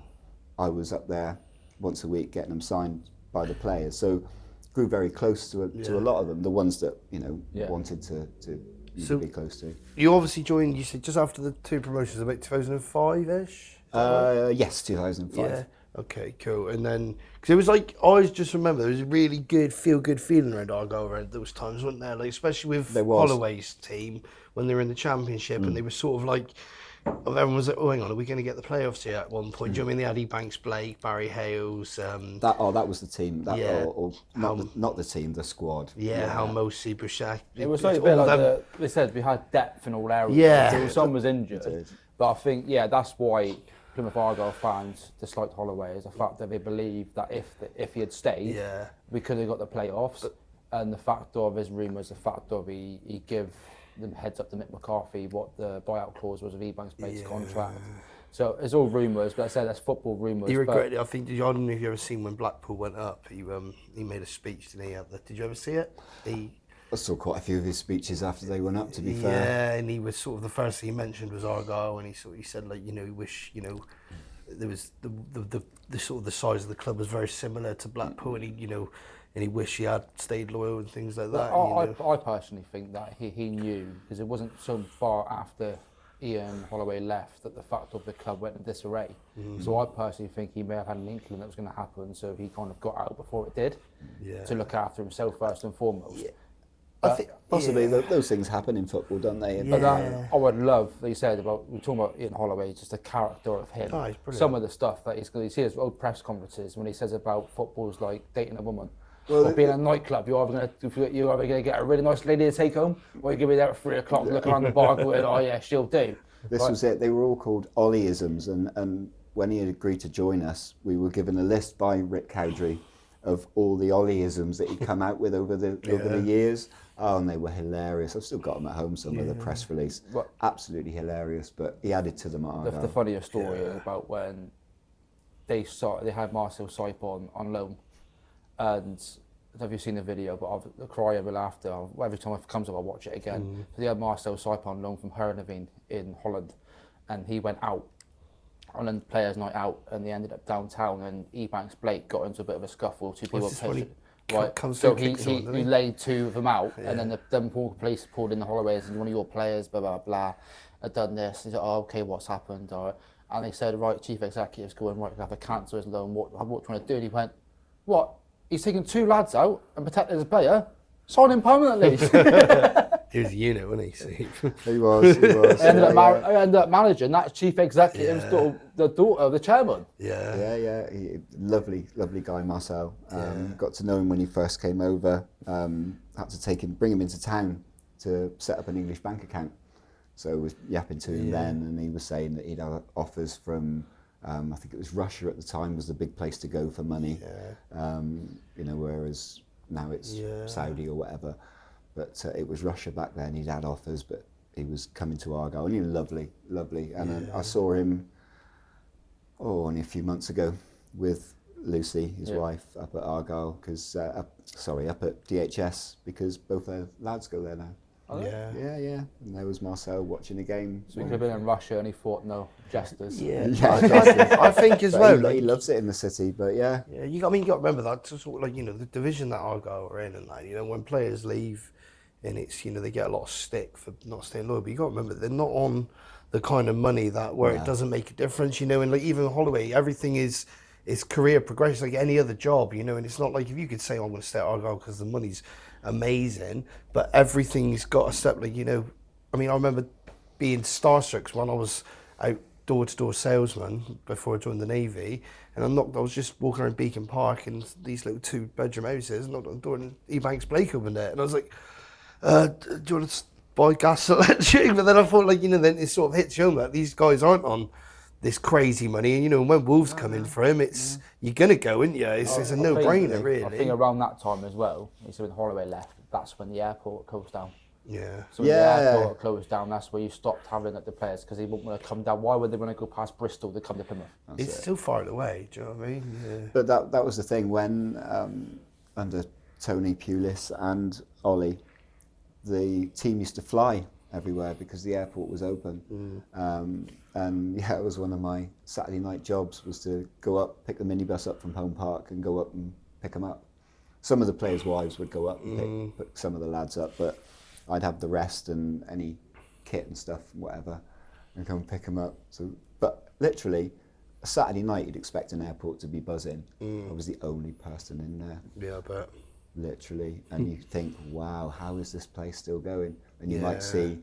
I was up there once a week getting them signed by the players. So grew very close to a lot of them, the ones that, wanted to be close to. You obviously joined, you said, just after the two promotions, about 2005-ish? Yes, 2005. Yeah. Okay, cool. And then, because it was like, I always just remember there was a really good, feel-good feeling around Argyle around those times, wasn't there? Like, especially with Holloway's team when they were in the Championship and they were sort of like, everyone was like, oh, hang on, are we going to get the playoffs here at one point? Do you know what I mean? They had Ebanks, Blake, Barry Hales. That was the team. Or not the team, the squad. How Mosi, Bouchard. It was like a bit like they said, we had depth in all areas. Yeah. Someone was injured. But I think, that's why Plymouth Argyle fans disliked Holloway, is the fact that they believed that if he had stayed, we could have got the playoffs. And the fact of his rumours, the fact of he give them heads up to Mick McCarthy what the buyout clause was of Ebanks Blake's contract. So it's all rumours, but I said that's football rumours. He regretted it. I think, I don't know if you ever seen when Blackpool went up, he made a speech, didn't he? Did you ever see it? I saw quite a few of his speeches after they went up, to be fair. Yeah, and he was sort of, the first thing he mentioned was Argyle, and he said, like, he wish, there was the sort of the size of the club was very similar to Blackpool, and he wished he had stayed loyal and things like that. I personally think that he knew, because it wasn't so far after Ian Holloway left that the fact of the club went in disarray. So I personally think he may have had an inkling that was going to happen, so he kind of got out before it did, to look after himself first and foremost. I think possibly those things happen in football, don't they? But I would love, that you said about, we're talking about Ian Holloway, just the character of him. Some of the stuff that he's going to see his old press conferences when he says about football's like dating a woman. Or being in a nightclub, you're either going to get a really nice lady to take home, or you're going to be there at 3 o'clock looking around the bar going, oh yeah, she'll do. This was it. They were all called Ollieisms, and when he had agreed to join us, we were given a list by Rick Cowdrey of all the Ollieisms that he'd come out with over the years. Oh, and they were hilarious. I've still got them at home somewhere, the press release. Absolutely hilarious, but he added to them. The funniest story about when they had Marcel Sype on loan, and have you seen the video? But I've cry every laughter. Every time it comes up, I watch it again. So they had Marcel Sype on loan from Heerenveen in Holland, and he went out on a players' night out, and they ended up downtown. And Ebanks Blake got into a bit of a scuffle. Two people. So he laid two of them out, and then the police pulled in the Holloways, and one of your players, blah blah blah, had done this. He said, "Oh, okay, what's happened?" And they said, "Right, chief executive's going, right, we have to cancel his loan. What do you want to do?" And he went, "What? He's taking two lads out and protected his player. Sign him permanently." He was a unit, wasn't he? He was. I ended up managing that chief executive's the daughter of the chairman. Yeah. Lovely guy, Marcel. Got to know him when he first came over. Had to bring him into town to set up an English bank account. So I was yapping to him then, and he was saying that he'd had offers from, I think it was Russia at the time was the big place to go for money. Whereas now it's Saudi or whatever. But it was Russia back then. He'd had offers, but he was coming to Argyle, and he was lovely. And I saw him, only a few months ago with Lucy, his wife, up at Argyle, up at DHS, because both their lads go there now. Yeah. And there was Marcel watching a game. So he could have been in Russia, and he thought, no, jesters. I think as well. He loves it in the city, but you got to remember that, sort of the division that Argyle are in, and that, when players leave, and it's, they get a lot of stick for not staying loyal, but you got to remember they're not on the kind of money where it doesn't make a difference, and even Holloway, everything is career progression like any other job, and it's not like if you could say, I'm going to stay at Argyle because the money's amazing, but everything's got a step, I remember being starstruck when I was out door-to-door salesman before I joined the Navy, and I was just walking around Beacon Park in these little 2-bedroom houses, knocked on the door, and Ebanks Blake opened it, and I was like, do you want to buy gas and electric? But then I thought, then it sort of hits home that these guys aren't on this crazy money, and when Wolves come in for him, it's you're gonna go, isn't you? It's a no-brainer, really. I think around that time as well, when Holloway left, that's when the airport closed down. Yeah. So when the airport closed down, that's where you stopped having the players, because they wouldn't want to come down. Why would they want to go past Bristol to come to Plymouth? It's still far away, do you know what I mean? Yeah. But that was the thing when under Tony Pulis and Ollie, the team used to fly everywhere because the airport was open. And it was one of my Saturday night jobs was to go up, pick the minibus up from Home Park and go up and pick them up. Some of the players' wives would go up and pick some of the lads up, but I'd have the rest and any kit and stuff, whatever, and come pick them up. But literally, a Saturday night you'd expect an airport to be buzzing. I was the only person in there. Yeah, I bet. Literally, and you think, wow, how is this place still going? And you might see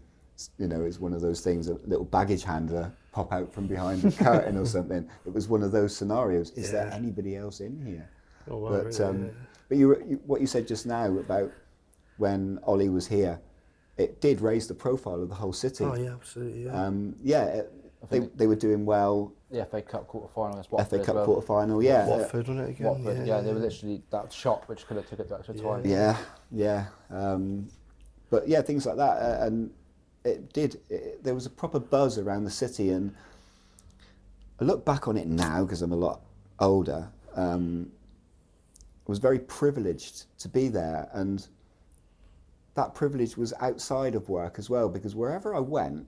it's one of those things, a little baggage handler pop out from behind the curtain or something. It was one of those scenarios. Is there anybody else in here? Oh, wow, But what you said just now about when Ollie was here, it did raise the profile of the whole city. Oh yeah, absolutely. They were doing well. The FA Cup quarter-final against Watford. FA Cup quarter-final, yeah. Watford, wasn't it again? Watford, yeah, they were literally that shot which could have took it to extra time. Yeah. But yeah, things like that, and there was a proper buzz around the city, and I look back on it now because I'm a lot older. I was very privileged to be there, and that privilege was outside of work as well, because wherever I went,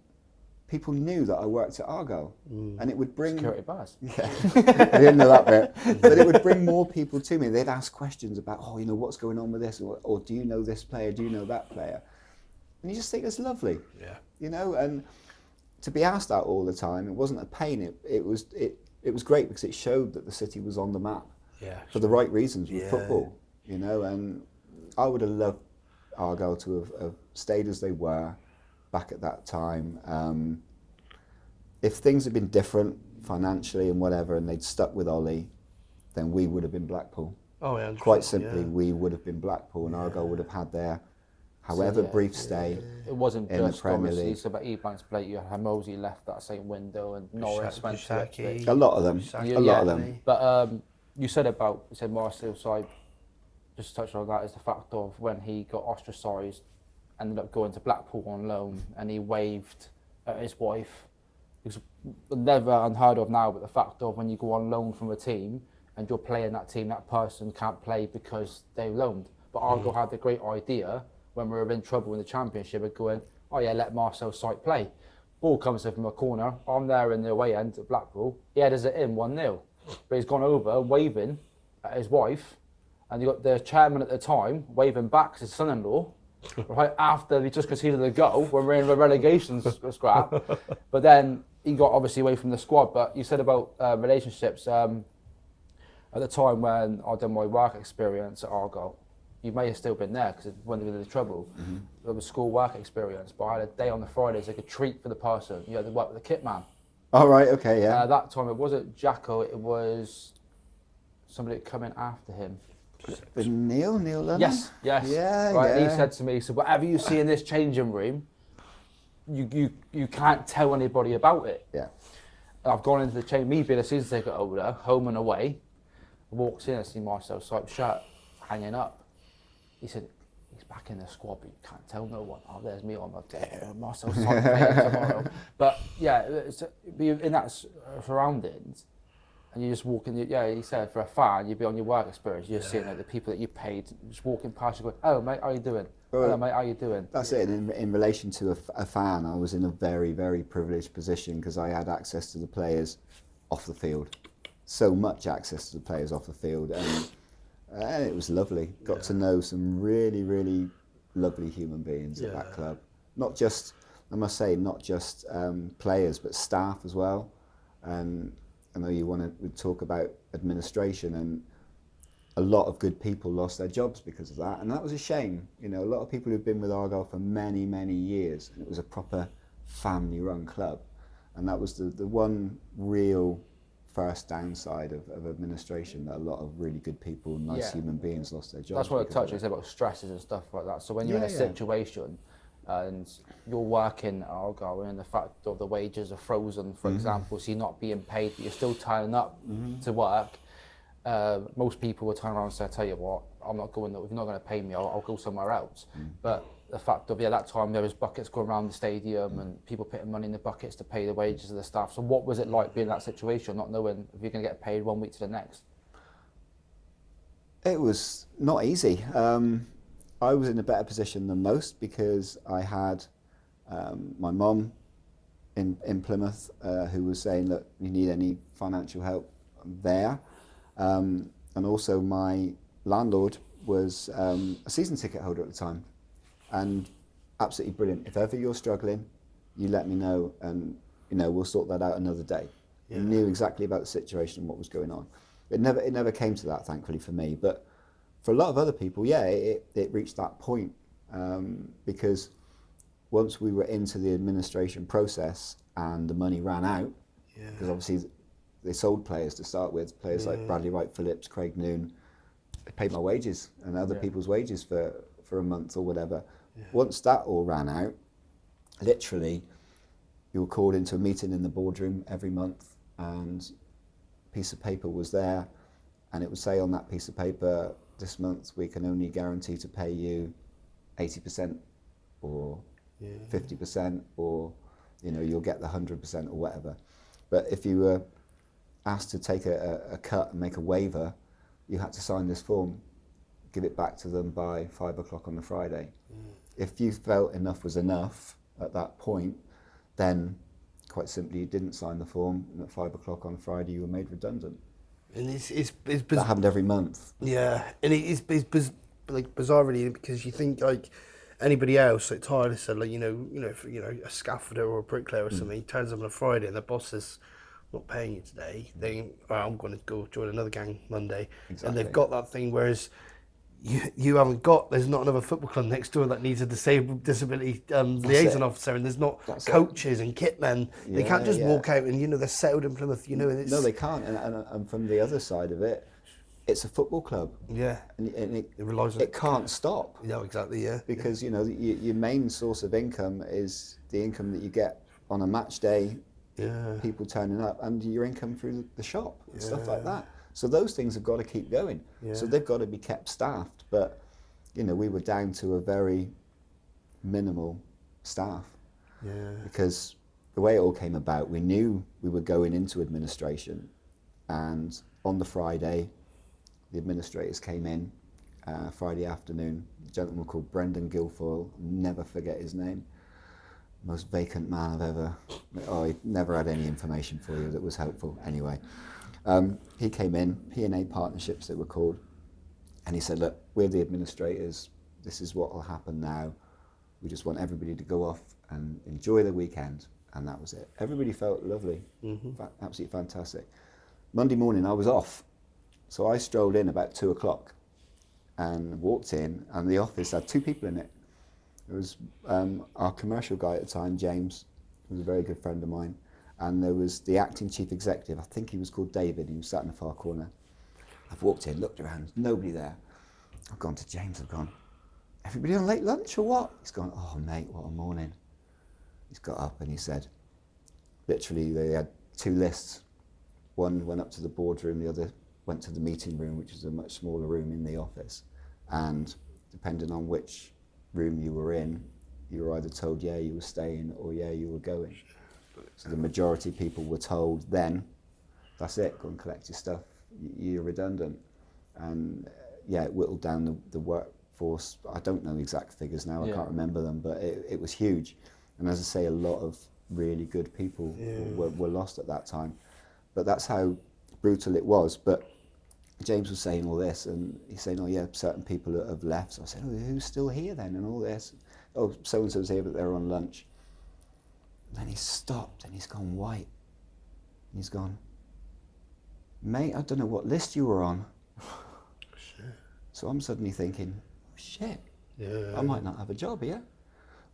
people knew that I worked at Argyle, and it would bring security bars. Yeah, I didn't know that bit, but it would bring more people to me. They'd ask questions about, what's going on with this, or do you know this player? Do you know that player? And you just think it's lovely, and to be asked that all the time, it wasn't a pain. It was great because it showed that the city was on the map for the right reasons with football, and I would have loved Argyle to have stayed as they were back at that time. If things had been different financially and whatever, and they'd stuck with Ollie, then we would have been Blackpool. Oh yeah, quite simply, we would have been Blackpool, and Argyle would have had their however brief stay. It wasn't in just the Premier League. So about Ebanks Blake, you had Mosey left that same window, and Norris went to it. A lot of them. A lot of them. But you said Marcel side. Just touching on that is the fact of when he got ostracised, ended up going to Blackpool on loan, and he waved at his wife. It's never unheard of now, but the fact of when you go on loan from a team and you're playing that team, that person can't play because they loaned. But Argyle had the great idea when we were in trouble in the Championship of going, let Marcel Sight play. Ball comes in from a corner, I'm there in the away end at Blackpool, he headers it in 1-0. But he's gone over waving at his wife, and you got the chairman at the time waving back to his son-in-law, right after he just conceded the goal when we're in the relegation scrap. But then he got obviously away from the squad. But you said about relationships. At the time when I done my work experience at Argyle, you may have still been there because when they were in the trouble. There was school work experience, but I had a day on the Fridays like a treat for the person. You had to work with the kit man. Oh right, okay, yeah. That time it wasn't Jacko, it was somebody coming after him. Neil Lennon? Yes. Yeah, right, yeah. He said to me, so whatever you see in this changing room, you can't tell anybody about it. Yeah. I've gone into the change, me being a season ticket holder, home and away, walks in and see Marcel Sipe's shirt hanging up. He said, he's back in the squad, but you can't tell no one. Oh, there's me on my Marcel Sipe tomorrow. But yeah, be in that surroundings, and you just walk in, he said for a fan, you'd be on your work experience, you're seeing the people that you paid, just walking past, you going, oh mate, how you doing? Hello mate, how you doing? That's it, in relation to a fan, I was in a very, very privileged position because I had access to the players off the field. So much access to the players off the field, and it was lovely. Got to know some really, really lovely human beings at that club. Not just, I must say, not just players, but staff as well. And I know you want to talk about administration, and a lot of good people lost their jobs because of that, and that was a shame. A lot of people who've been with Argyle for many, many years, and it was a proper family-run club, and that was the one real first downside of administration, that a lot of really good people, nice human beings lost their jobs. That's what I touched on, about stresses and stuff like that. So when you're in a situation and you're working at Argyle and the fact that the wages are frozen, for example, so you're not being paid, but you're still turning up to work, most people will turn around and say, I tell you what, I'm not going, if you're not going to pay me, I'll go somewhere else. But the fact of, that time there was buckets going around the stadium and people putting money in the buckets to pay the wages of the staff. So what was it like being in that situation, not knowing if you're going to get paid 1 week to the next? It was not easy. I was in a better position than most because I had my mum in Plymouth who was saying, look, you need any financial help, I'm there. And also my landlord was a season ticket holder at the time, and absolutely brilliant. If ever you're struggling, you let me know, and we'll sort that out another day. He knew exactly about the situation and what was going on. It never came to that, thankfully for me, but for a lot of other people, it reached that point because once we were into the administration process and the money ran out, because obviously they sold players to start with, players like Bradley Wright Phillips, Craig Noon, they paid my wages and other people's wages for a month or whatever. Once that all ran out, literally, you were called into a meeting in the boardroom every month, and a piece of paper was there, and it would say on that piece of paper, this month we can only guarantee to pay you 80% or 50%, or you'll get the 100% or whatever. But if you were asked to take a cut and make a waiver, you had to sign this form, give it back to them by 5 o'clock on the Friday. If you felt enough was enough at that point, then quite simply you didn't sign the form, and at 5 o'clock on Friday you were made redundant. And it's that happened every month. Yeah, and it's bizarre really, because you think like anybody else, like Tyler said, like if a scaffolder or a bricklayer or something, he turns up on a Friday and the boss says, "I'm not paying you today," then I'm going to go join another gang Monday. Exactly. And they've got that thing, whereas you haven't got, there's not another football club next door that needs a disability liaison officer, and there's not coaches and kitmen. They can't just walk out and they're settled in Plymouth. And it's, no, they can't. And from the other side of it, it's a football club. Yeah, and it relies on it can't stop. Yeah, exactly. Yeah, because your main source of income is the income that you get on a match day. Yeah, people turning up, and your income through the shop and stuff like that. So those things have got to keep going. Yeah. So they've got to be kept staffed. But, we were down to a very minimal staff. Yeah. Because the way it all came about, we knew we were going into administration. And on the Friday, the administrators came in, Friday afternoon. A gentleman called Brendan Guilfoyle, never forget his name. Most vacant man I've ever... he never had any information for you that was helpful. Anyway. He came in, P&A partnerships they were called, and he said, "Look, we're the administrators, this is what will happen now. We just want everybody to go off and enjoy the weekend." And that was it. Everybody felt lovely, absolutely fantastic. Monday morning I was off, so I strolled in about 2 o'clock and walked in, and the office had 2 people in it. It was our commercial guy at the time, James, who was a very good friend of mine, and there was the acting chief executive, I think he was called David, he was sat in the far corner. I've walked in, looked around, nobody there. I've gone to James, I've gone, "Everybody on late lunch or what?" He's gone, "Oh mate, what a morning." He's got up and he said, literally they had 2 lists. One went up to the boardroom, the other went to the meeting room, which is a much smaller room in the office. And depending on which room you were in, you were either told, yeah, you were staying, or yeah, you were going. So the majority of people were told then, that's it, go and collect your stuff, you're redundant. And it whittled down the workforce. I don't know exact figures now, I can't remember them, but it was huge. And as I say, a lot of really good people were lost at that time. But that's how brutal it was. But James was saying all this, and he's saying, "Oh yeah, certain people have left." So I said, "Oh, who's still here then?" And all this. "Oh, so-and-so's here, but they're on lunch." Then he stopped and he's gone white. And he's gone, "Mate, I don't know what list you were on." Shit. So I'm suddenly thinking, oh, shit, I might not have a job here.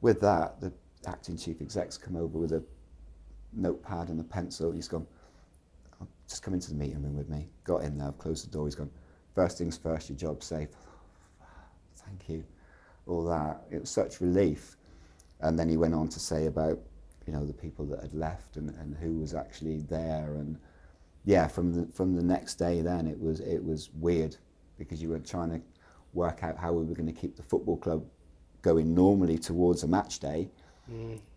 With that, the acting chief exec's come over with a notepad and a pencil. He's gone, "I'll just come into the meeting room with me." Got in there, I've closed the door. He's gone, "First things first, your job's safe." Thank you. All that. It was such relief. And then he went on to say about, the people that had left and who was actually there. And from the next day then, it was weird, because you were trying to work out how we were going to keep the football club going normally towards a match day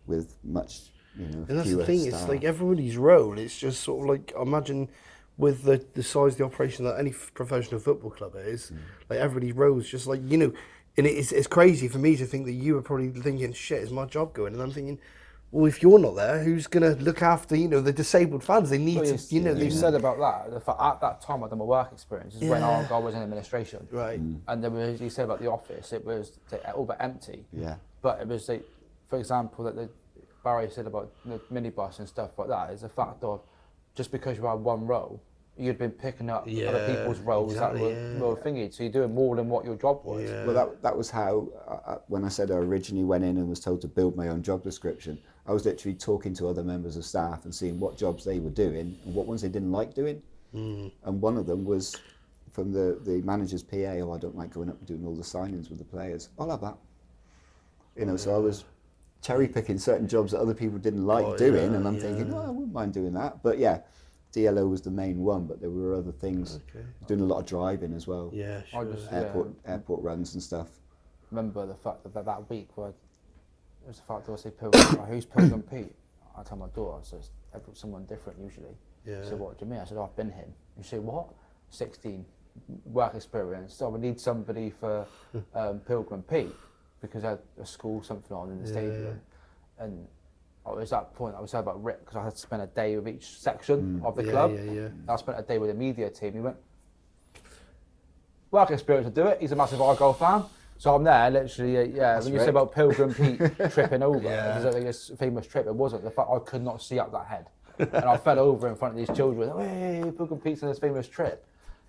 with much, and that's the fewer thing, staff. it's like everybody's role, it's just sort of like, imagine with the size of the operation that any professional football club is, like everybody's role is just like, and it's crazy for me to think that you were probably thinking, shit, is my job going? And I'm thinking, well, if you're not there, who's going to look after, the disabled fans? They need to, You said about that, the fact at that time I'd done my work experience, is when I was in administration. Right. And there was, you said about the office, it was all but empty. Yeah. But it was, for example, that Barry said about the minibus and stuff like that, is the fact of, just because you have one row, you'd been picking up other people's roles that were thingy. So you're doing more than what your job was. Yeah. Well, that was how, when I said I originally went in and was told to build my own job description, I was literally talking to other members of staff and seeing what jobs they were doing and what ones they didn't like doing. And one of them was from the manager's PA, I don't like going up and doing all the signings with the players. I'll have that. You know, so I was cherry picking certain jobs that other people didn't like doing, and I'm thinking, I wouldn't mind doing that. But yeah, DLO was the main one, but there were other things. Doing a lot of driving as well. Yeah, sure. Airport runs and stuff. Remember the fact that week where it was the fact that I say, Pilgrim, who's Pilgrim Pete? I tell my daughter, so it's someone different usually. Yeah. So what do you mean? I said, I've been him. You say, what? 16, work experience. So I need somebody for Pilgrim Pete, because I had a school something on in the stadium. And it was that point I was saying about Rick, because I had to spend a day with each section of the club. I spent a day with the media team. He went, work experience to do it. He's a massive Argyle fan. So I'm there, literally, when you say about Pilgrim Pete tripping over, this famous trip, it wasn't. The fact I could not see up that head. And I fell over in front of these children, hey, Pilgrim Pete's on this famous trip.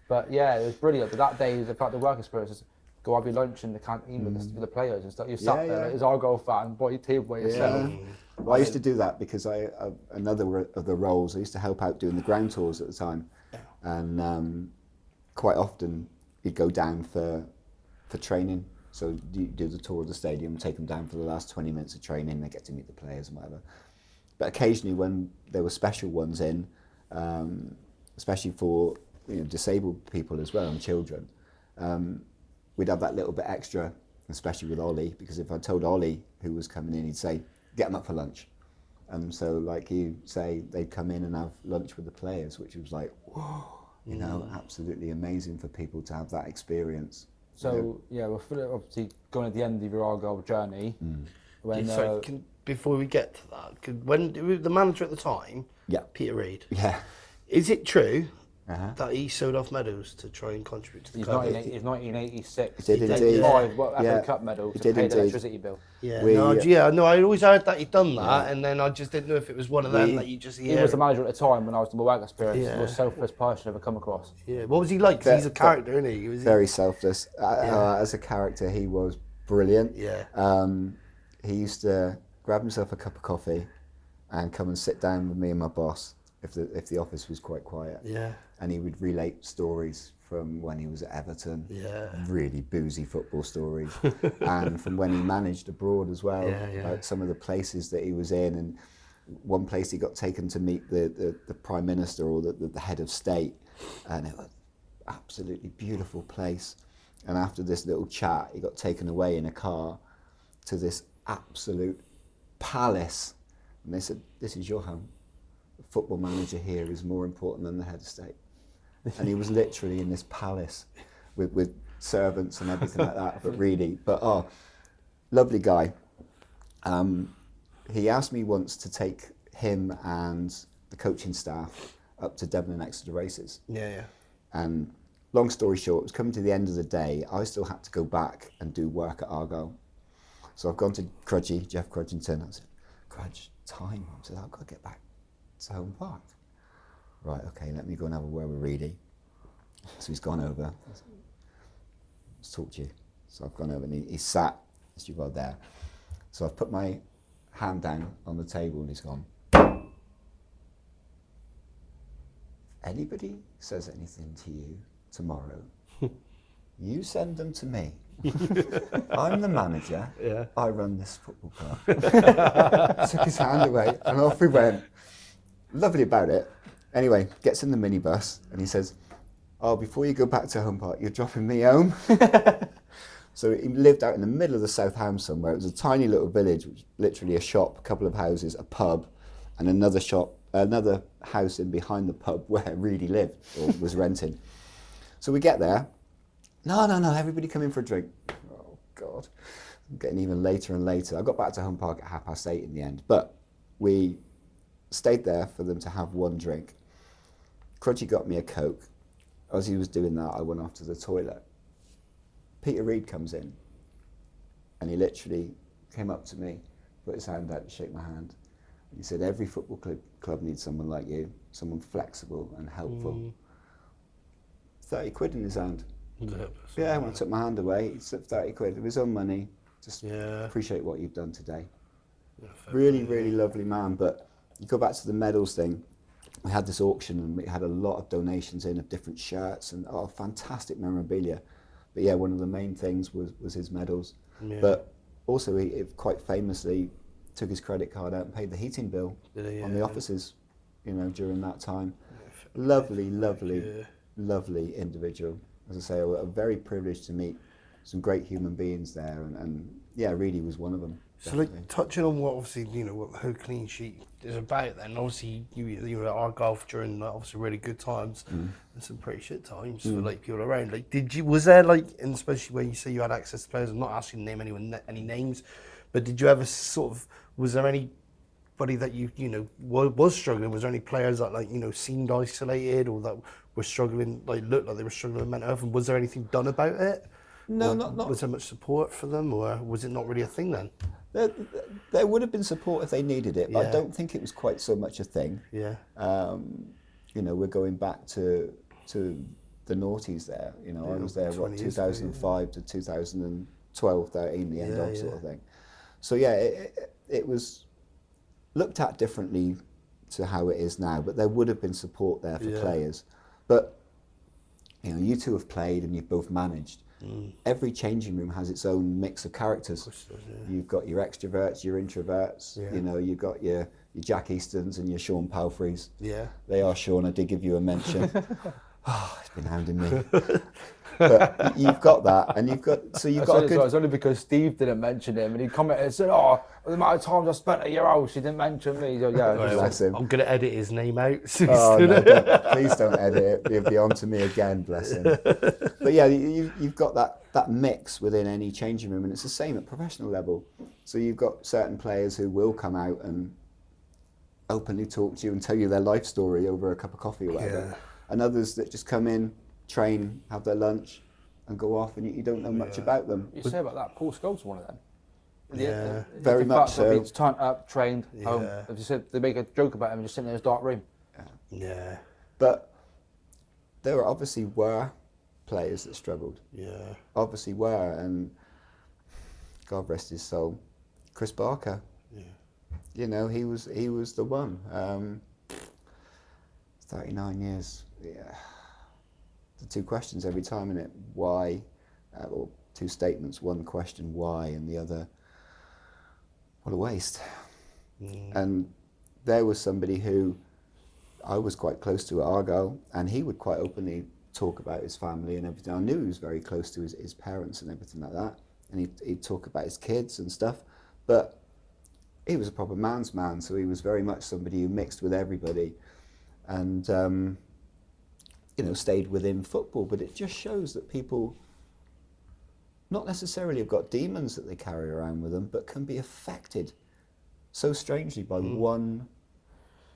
But yeah, it was brilliant. But that day, the fact the work experience is, go have your lunch in the canteen with the players and stuff. You sat there as Argyle fan, body table by yourself. Well, I used to do that because another of the roles, I used to help out doing the ground tours at the time. And quite often you'd go down for training. So you do the tour of the stadium, take them down for the last 20 minutes of training, they get to meet the players and whatever. But occasionally when there were special ones in, especially for disabled people as well and children, we'd have that little bit extra, especially with Ollie, because if I told Ollie who was coming in, he'd say, get them up for lunch. And so like you say, they'd come in and have lunch with the players, which was like, whoa, absolutely amazing for people to have that experience. So we're obviously going at the end of your Argyle journey. When, before we get to that, when the manager at the time, Peter Reid, is it true that he sold off Meadows to try and contribute to the club? His 1986, he did 85 FA Cup medal to pay the electricity bill. I always heard that he'd done that, and then I just didn't know if it was one of them that you just hear. He was the manager at the time when I was the work experience. The most selfless person I've ever come across. Yeah, what was he like? 'Cause he's a character, isn't he? Very selfless. As a character, he was brilliant. He used to grab himself a cup of coffee and come and sit down with me and my boss if the office was quite quiet. And he would relate stories from when he was at Everton, really boozy football stories, and from when he managed abroad as well, like some of the places that he was in. And one place he got taken to meet the Prime Minister or the head of state, and it was an absolutely beautiful place. And after this little chat, he got taken away in a car to this absolute palace. And they said, this is your home. The football manager here is more important than the head of state. And he was literally in this palace with servants and everything like that, but lovely guy. He asked me once to take him and the coaching staff up to Devon and Exeter races. And long story short, it was coming to the end of the day. I still had to go back and do work at Argyle. So I've gone to Crudgy, Jeff Crudgington. I said, Crudge, time. I said, I've got to get back to Home Park. Right, okay, let me go and have a word with Reedy. So he's gone over. Let's talk to you. So I've gone over and he sat, as you were there. So I've put my hand down on the table and he's gone, anybody says anything to you tomorrow, you send them to me. I'm the manager. I run this football club. Took his hand away and off we went. Lovely about it. Anyway, gets in the minibus and he says, before you go back to Home Park, you're dropping me home. So he lived out in the middle of the South Ham somewhere. It was a tiny little village, which literally a shop, a couple of houses, a pub, and another shop, another house in behind the pub where Reedy lived or was renting. So we get there. No, everybody come in for a drink. Oh, God. I'm getting even later and later. I got back to Home Park at 8:30 in the end, but we stayed there for them to have one drink. Crudgy got me a Coke. As he was doing that, I went off to the toilet. Peter Reid comes in, and he literally came up to me, put his hand out to shake my hand. And he said, every football club needs someone like you, someone flexible and helpful. 30 quid in his hand. Yeah, When I took my hand away, he slipped 30 quid of his own money. Just Yeah. appreciate what you've done today. Yeah, Really, really lovely man. But you go back to the medals thing. We had this auction and we had a lot of donations in of different shirts and fantastic memorabilia. But yeah, one of the main things was his medals. Yeah. But also he quite famously took his credit card out and paid the heating bill on the offices, you know, during that time. Lovely, lovely individual. As I say, I'm very privileged to meet some great human beings there, and yeah, really was one of them. So, like, touching on what obviously, you know, what the whole clean sheet is about, then obviously you were at Argyle during obviously really good times and some pretty shit times for like people around. Like, was there like, and especially when you say you had access to players, I'm not asking to name any names, but did you ever sort of, was there anybody that you know was struggling? Was there any players that, like, you know, seemed isolated or that were struggling, like looked like they were struggling with mental health? And was there anything done about it? No, or not. Was there much support for them, or was it not really a thing then? There would have been support if they needed it, but Yeah. I don't think it was quite so much a thing. Yeah. You know, we're going back to the noughties there. You know, I was there, 2005 to 2012, 13, the end of sort of thing. So yeah, it was looked at differently to how it is now, but there would have been support there for players. But, you know, you two have played and you've both managed. Every changing room has its own mix of characters. You've got your extroverts, your introverts. You know, you've got your Jack Eastons and your Sean Palfreys. Yeah. They are Sean. I did give you a mention. He's been hounding me. But you've got that, and you've got a good. It's only because Steve didn't mention him, and he commented and said, "Oh, the amount of times I spent at your house, he didn't mention me." So, yeah, Bless him. I'm gonna edit his name out. Oh, no, please don't edit it. He'll be on to me again, bless him. But yeah, you've got that mix within any changing room, and it's the same at professional level. So you've got certain players who will come out and openly talk to you and tell you their life story over a cup of coffee or whatever, and others that just come in, train, have their lunch, and go off, and you don't know much about them. You say about that, Paul Scholes one of them. Yeah, very much so. He's turned up, trained, home. As you said, they make a joke about him just sitting in his dark room. Yeah. But there obviously were players that struggled. Yeah. Obviously were, and God rest his soul, Chris Barker. Yeah. You know, he was the one. 39 years. Yeah. The two questions every time, innit? Why? Or two statements. One question, why, and the other, what a waste. And there was somebody who I was quite close to at Argyle, and he would quite openly talk about his family and everything. I knew he was very close to his parents and everything like that, and he'd talk about his kids and stuff, but he was a proper man's man, so he was very much somebody who mixed with everybody, and you know, stayed within football. But it just shows that people not necessarily have got demons that they carry around with them, but can be affected so strangely by one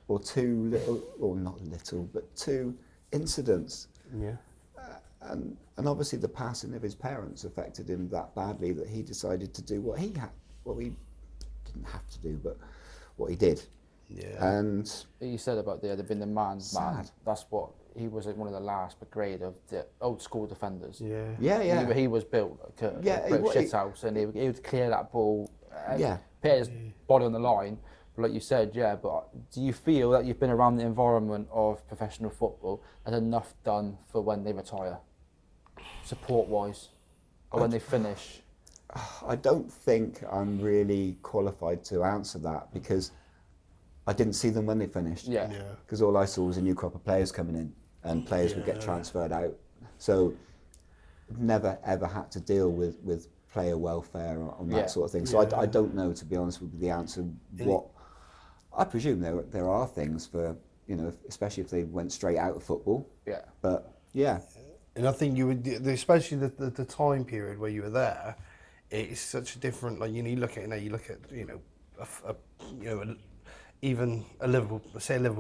or two little, or not little, but two incidents. Yeah. And obviously the passing of his parents affected him that badly that he decided to do what he didn't have to do, but what he did. Yeah. And you said about there being the man's man. That's what he was, one of the last brigade of the old school defenders. Yeah. He was built like a shit house, and he would clear that ball and put his body on the line. But like you said, but do you feel that you've been around the environment of professional football, there's enough done for when they retire, support-wise, or when they finish? I don't think I'm really qualified to answer that, because I didn't see them when they finished. Because all I saw was a new crop of players coming in, and players would get transferred out. So never ever had to deal with player welfare on that sort of thing. So I don't know, to be honest with you, the answer. What I presume there are things for, you know, especially if they went straight out of football. Yeah. But yeah. And I think you would, especially the time period where you were there, it's such a different. Like, you know, you look at it now. You look at, you know, even a Liverpool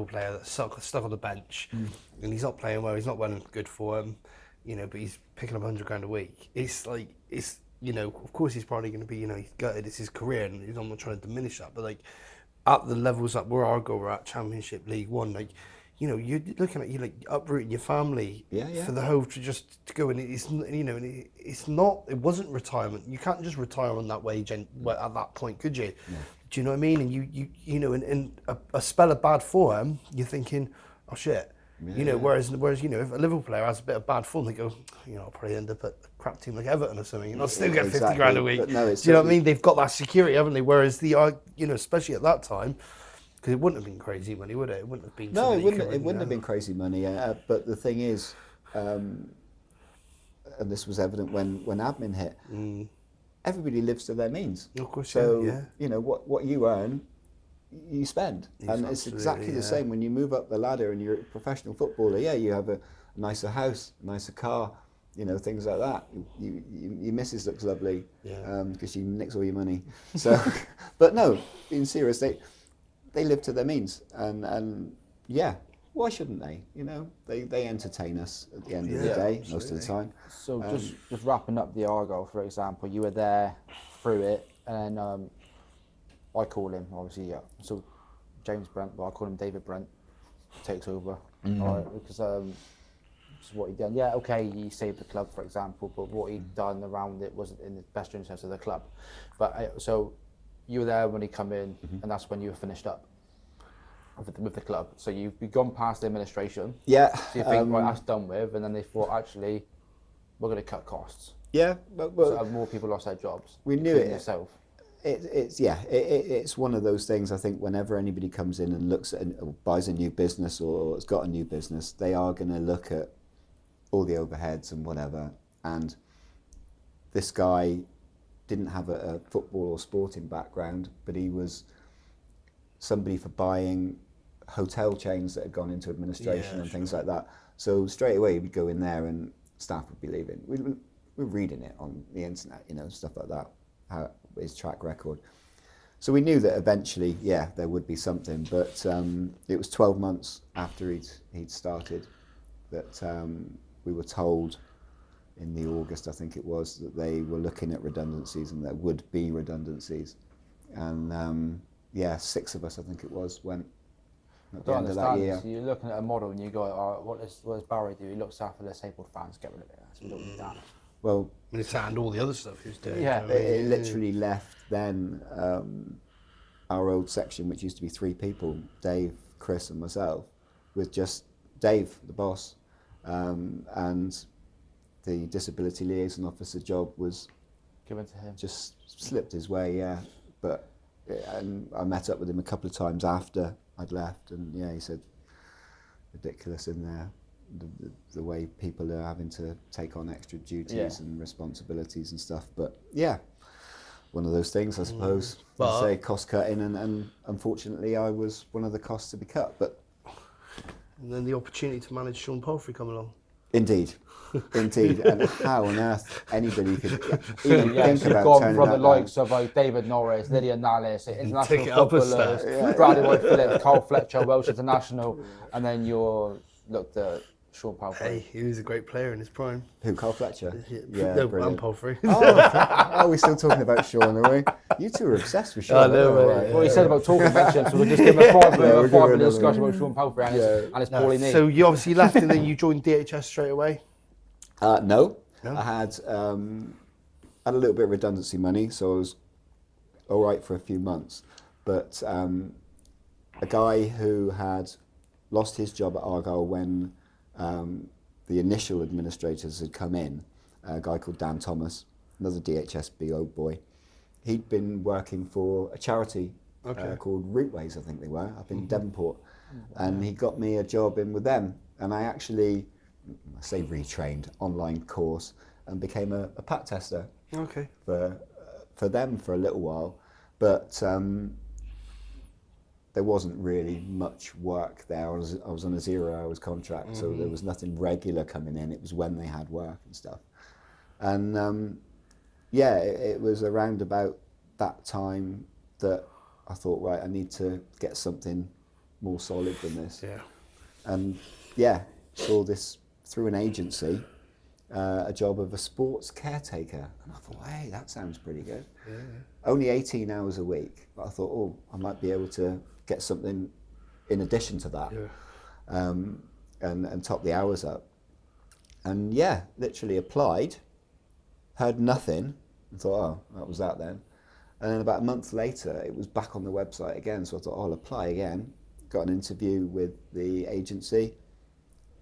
player that's stuck on the bench, and he's not playing well. He's not well in good form, you know, but he's picking up £100 a week. It's like, it's, you know, of course he's probably going to be, you know, he's gutted. It's his career, and I'm not trying to diminish that, but like at the levels that we're at, Championship, League One, like, you know, you're looking at you like uprooting your family for the whole to go, and it's, you know, and it wasn't retirement. You can't just retire on that wage at that point, could you? No. Do you know what I mean? And you know, and a spell of bad form, you're thinking, oh shit. Yeah. You know, whereas you know, if a Liverpool player has a bit of bad form, they go, you know, I'll probably end up at a crap team like Everton or something, and I'll still get 50 grand a week. No, do you know what I mean? They've got that security, haven't they? Whereas you know, especially at that time, because it wouldn't have been crazy money, would it? It wouldn't have been. No, it wouldn't have been crazy money. But the thing is, and this was evident when admin hit. Everybody lives to their means. Of course, so you know what you earn, you spend, and it's exactly the same when you move up the ladder and you're a professional footballer. Yeah, you have a nicer house, nicer car, you know, things like that. Your missus looks lovely because she nicks all your money. So, but no, being serious, they live to their means, and yeah, why shouldn't they? You know, they entertain us at the end of the day, most of the time. So just wrapping up the Argyle, for example, you were there through it, and I call him, obviously, so James Brent, but I call him David Brent, takes over, all right, because this is what he done. Yeah, okay, he saved the club, for example, but what he'd done around it wasn't in the best interest of the club. But so you were there when he come in, and that's when you were finished up with the club. So you've gone past the administration. Yeah. So you think, right, that's done with, and then they thought, actually, we're going to cut costs. Yeah, but so more people lost their jobs. We knew it. Yourself. It's one of those things. I think whenever anybody comes in and looks at or buys a new business or has got a new business, they are going to look at all the overheads and whatever. And this guy didn't have a football or sporting background, but he was somebody for buying hotel chains that had gone into administration and things like that. So straight away we'd go in there and staff would be leaving. We're reading it on the internet, you know, stuff like that. How his track record. So we knew that eventually, there would be something, but it was 12 months after he'd started that we were told in the August, I think it was, that they were looking at redundancies and there would be redundancies. And 6 of us, I think it was, went at the end of that year. So you're looking at a model and you go, oh, what does Barry do? He looks after the disabled fans, get rid of it. So we don't need that. Well, and all the other stuff he was doing. Yeah, it literally left then our old section, which used to be 3 people, Dave, Chris and myself, with just Dave, the boss, and the disability liaison officer job was given to him. Just slipped his way, But and I met up with him a couple of times after I'd left, and he said, ridiculous in there. The way people are having to take on extra duties and responsibilities and stuff, but one of those things, I suppose. But say cost cutting, and unfortunately, I was one of the costs to be cut. But and then the opportunity to manage Sean Palfrey come along. Indeed, and how on earth anybody could even think so about gone turning from that the likes of like David Norris, Lydia Nallis, international footballers, step. Bradley White Phillips, Carl Fletcher, Welsh international, and then you're looked at Sean Palfrey. Hey, he was a great player in his prime. Who, Carl Fletcher? No, and Palfrey. Oh, we're still talking about Sean, are we? You two are obsessed with Sean. I know, right? Well, he said about talking about him, so we'll just give him a 5-minute discussion about Sean Palfrey and his poorly knee. So you obviously left and then you joined DHS straight away? No. I had a little bit of redundancy money, so I was all right for a few months. But a guy who had lost his job at Argyle when the initial administrators had come in, a guy called Dan Thomas, another DHS BO boy. He'd been working for a charity called Routeways, I think they were, up in Devonport. And he got me a job in with them. And I actually, I say retrained, online course, and became a PAT tester for them for a little while. But there wasn't really much work there. I was on a 0 hours contract, so there was nothing regular coming in. It was when they had work and stuff. And it was around about that time that I thought, right, I need to get something more solid than this. Yeah. And saw this through an agency, a job of a sports caretaker. And I thought, hey, that sounds pretty good. Yeah. Only 18 hours a week. But I thought, I might be able to get something in addition to that. Yeah. and top the hours up. And yeah, literally applied, heard nothing, and thought, oh, that was that then. And then about a month later, it was back on the website again, so I thought, oh, I'll apply again. Got an interview with the agency,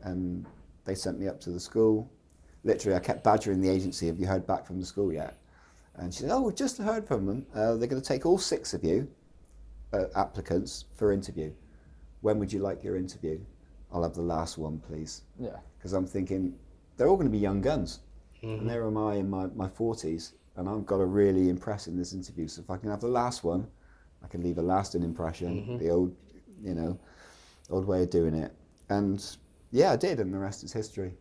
and they sent me up to the school. Literally, I kept badgering the agency, have you heard back from the school yet? And she said, oh, we've just heard from them. They're going to take all 6 of you, applicants, for interview. When would you like your interview? I'll have the last one, please. Yeah. Because I'm thinking, they're all going to be young guns. And there am I in my 40s, and I've got to really impress in this interview. So if I can have the last one, I can leave a lasting impression, the old, old way of doing it. And yeah, I did, and the rest is history.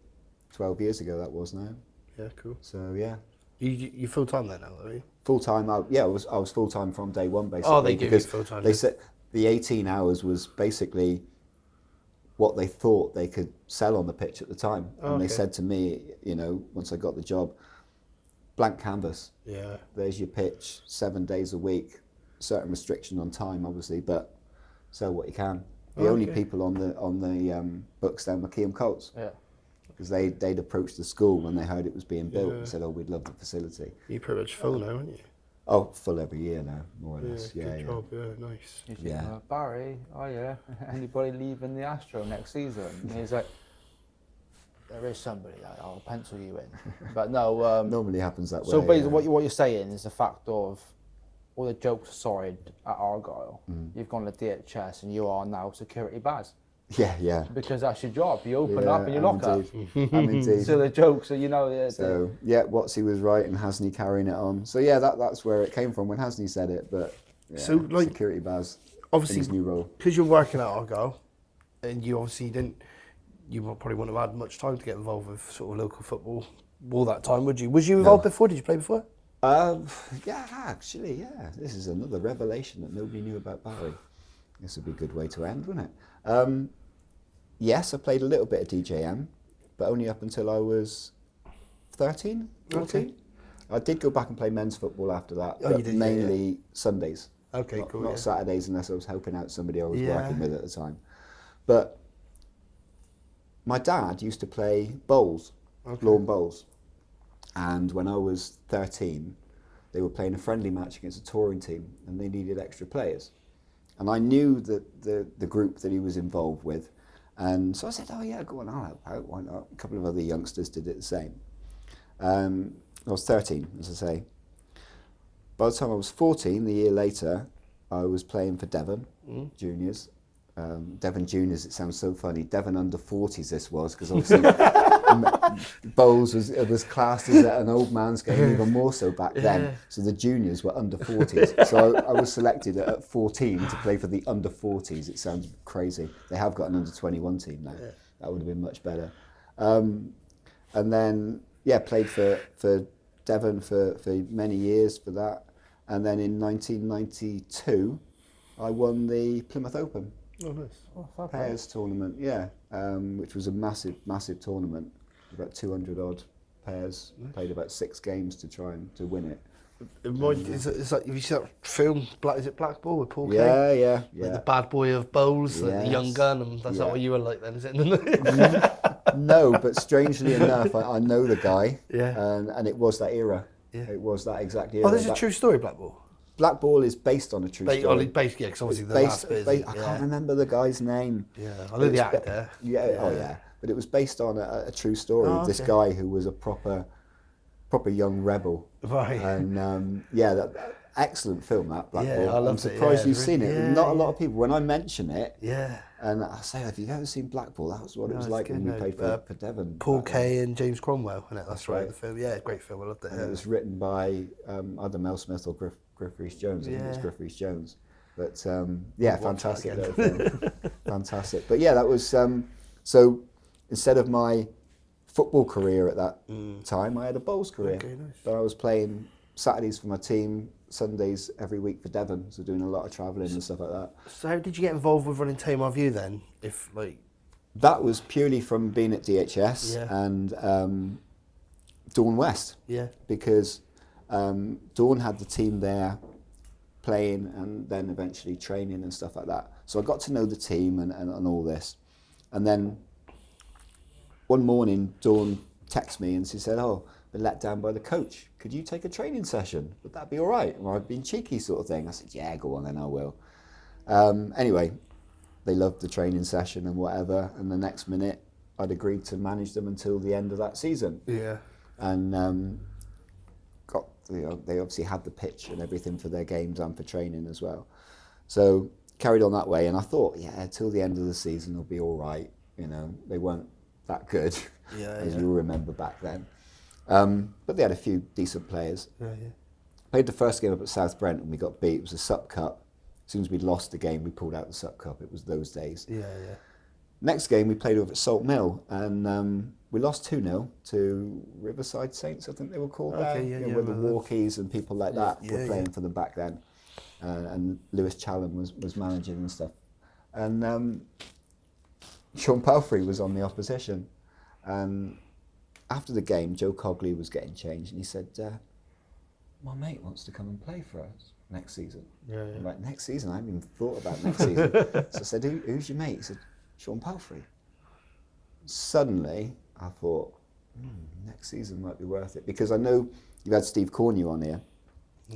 12 years ago that was now. Yeah, cool. So yeah. You full time there now, are you? Full time, I was full time from day one basically. Oh, they give you full time. They said the 18 hours was basically what they thought they could sell on the pitch at the time. And they said to me, once I got the job, blank canvas. Yeah. There's your pitch, 7 days a week, certain restriction on time obviously, but sell what you can. The only people on the books then were Keam Colts. Yeah. Because they'd approached the school when they heard it was being built and said, oh, we'd love the facility. You're pretty much full now, aren't you? Oh, full every year now, more or less. Good job, nice. Yeah. Barry, oh yeah, anybody leaving the Astro next season? And he's like, there is somebody, I'll pencil you in. But no. Normally happens that way. So basically what you're saying is the fact of all the jokes aside at Argyle, you've gone to DHS and you are now security Baz. Yeah. Because that's your job. You open up and you lock up. I'm indeed. So the jokes are, So yeah, Watsy was right and Hasney carrying it on. So yeah, that's where it came from when Hasney said it. But yeah, so like security Baz, obviously in his new role. Because you're working at Argyle, and you obviously you probably wouldn't have had much time to get involved with sort of local football all that time, would you? Was you involved before? Did you play before? Yeah, actually, yeah. This is another revelation that nobody knew about Barry. This would be a good way to end, wouldn't it? Yes, I played a little bit of DJM, but only up until I was 13, 14. Okay. I did go back and play men's football after that, but mainly Sundays. Okay, cool. Not Saturdays unless I was helping out somebody I was working with at the time. But my dad used to play bowls, lawn bowls. And when I was 13, they were playing a friendly match against a touring team and they needed extra players. And I knew that the group that he was involved with. And so I said, oh yeah, go on, I'll help out, why not? A couple of other youngsters did it the same. I was 13, as I say. By the time I was 14, the year later, I was playing for Devon Juniors. Devon Juniors, it sounds so funny. Devon under 40s this was, because obviously bowls was classed as an old man's game, even more so back then. So the juniors were under 40s. So I was selected at 14 to play for the under 40s. It sounds crazy. They have got an under 21 team now. That would have been much better. And then, played for Devon for many years for that. And then in 1992, I won the Plymouth Open. Oh, nice. Pairs tournament, which was a massive tournament. About 200 odd pairs. Played about 6 games to try and to win it. It's like, have you seen that film, is it Black Ball with Paul Kay? Yeah. Like the bad boy of bowls, like the young gun, and that's not what you were like then, is it? No, but strangely enough, I know the guy, and it was that era. It was that exact era. Oh, this is a true story, Black Ball? Black Ball is based on a true story. Because obviously the last bit is... I can't remember the guy's name. Yeah, I know the actor. But it was based on a true story of this guy who was a proper young rebel. Right. And that excellent film, that Black Ball. I loved I'm surprised you've seen it. Not a lot of people, when I mention it, and I say, have you ever seen Black Ball? That was what it was like when we played for Devon. Paul Kay and James Cromwell, isn't it? That's right. The film. Yeah, great film. I loved it. And it was written by either Mel Smith or Griff Rhys-Jones. I think it was Griff Rhys-Jones. But fantastic little film. Fantastic. But that was so instead of my football career at that time, I had a bowls career. Okay, nice. But I was playing Saturdays for my team, Sundays every week for Devon, so doing a lot of travelling and stuff like that. So how did you get involved with running Tamar View then? That was purely from being at DHS and Dawn West. Yeah. Because Dawn had the team there playing and then eventually training and stuff like that. So I got to know the team and all this. And then one morning, Dawn texted me and she said, "Oh, been let down by the coach. Could you take a training session? Would that be all right?" Or I've been cheeky sort of thing. I said, "Yeah, go on then, I will." Anyway, they loved the training session and whatever. And the next minute, I'd agreed to manage them until the end of that season. Yeah. And they obviously had the pitch and everything for their games and for training as well. So carried on that way. And I thought, yeah, till the end of the season, it'll be all right. You know, they weren't that good, as you'll remember back then. But they had a few decent players. Played the first game up at South Brent and we got beat. It was a Sup Cup. As soon as we'd lost the game, we pulled out the Sup Cup. It was those days. Next game, we played over at Salt Mill and we lost 2-0 to Riverside Saints, I think they were called. Where the Walkies and people like that were playing for them back then. And Lewis Challam was managing and stuff. And Sean Palfrey was on the opposition. And after the game, Joe Cogley was getting changed and he said, "My mate wants to come and play for us next season." I'm like, "Next season? I haven't even thought about next season." So I said, "Who's your mate?" He said, "Sean Palfrey." Suddenly, I thought, next season might be worth it. Because I know you've had Steve Cornew on here.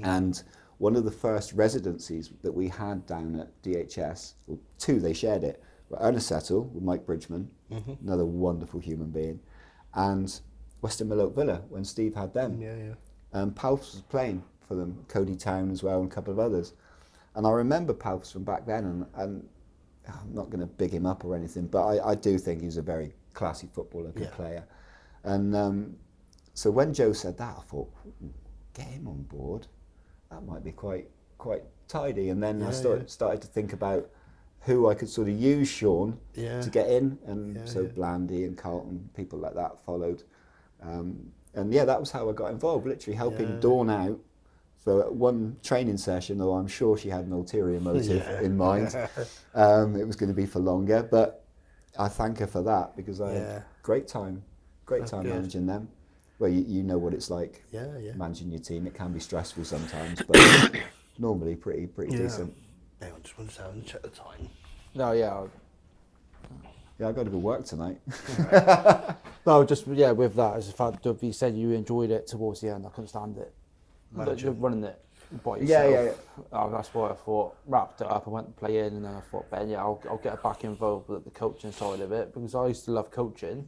And one of the first residencies that we had down at DHS, well, two, they shared it, were Ernesettle with Mike Bridgman, another wonderful human being, and Western Mill Oak Villa, when Steve had them. And Palfs was playing for them, Cody Town as well, and a couple of others. And I remember Palfs from back then, and I'm not going to big him up or anything, but I do think he's a very classy footballer, good player. And so when Joe said that, I thought, get him on board. That might be quite tidy. And then I started to think about who I could sort of use Sean to get in. And so Blandy and Carlton, people like that followed. And that was how I got involved, literally helping Dawn out for one training session, though I'm sure she had an ulterior motive in mind. It was going to be for longer, but I thank her for that because I had great time managing them. Well, you know what it's like managing your team. It can be stressful sometimes, but normally pretty decent. Hang on, just one second, check the time. No, I got to go work tonight. No, just with that, as the fact that you said you enjoyed it towards the end, I couldn't stand it. You're running it by yourself. That's why I thought, wrapped it up, I went to play in, and then I thought, Ben, I'll get back involved with the coaching side of it, because I used to love coaching,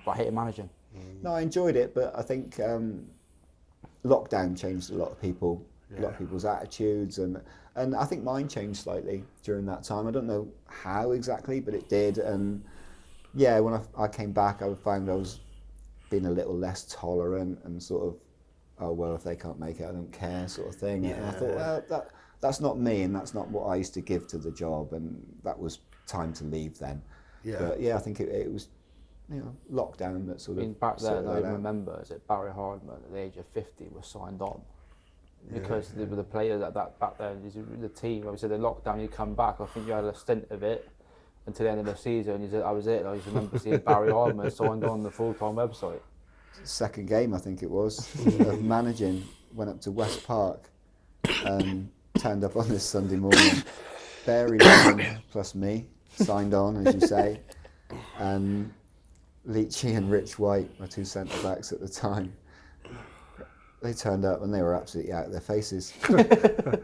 but I hated managing. No, I enjoyed it, but I think lockdown changed a lot of people, a lot of people's attitudes, and I think mine changed slightly during that time. I don't know how exactly, but it did. And when I came back, I found I was being a little less tolerant and sort of, oh well, if they can't make it, I don't care, sort of thing. And I thought, well, that's not me, and that's not what I used to give to the job, and that was time to leave then. But I think it was, lockdown that sort of. Back then, I remember, Barry Hardman at the age of 50 was signed on because they were the players that back then. The team, obviously, the lockdown, you come back. I think you had a stint of it until the end of the season. You said, "I was it." I just remember seeing Barry Hardman signed on the full-time website. Second game, I think it was, of managing. Went up to West Park and turned up on this Sunday morning. Barry Hardman plus me signed on, as you say, and Leachy and Rich White, my two centre backs at the time, they turned up and they were absolutely out of their faces.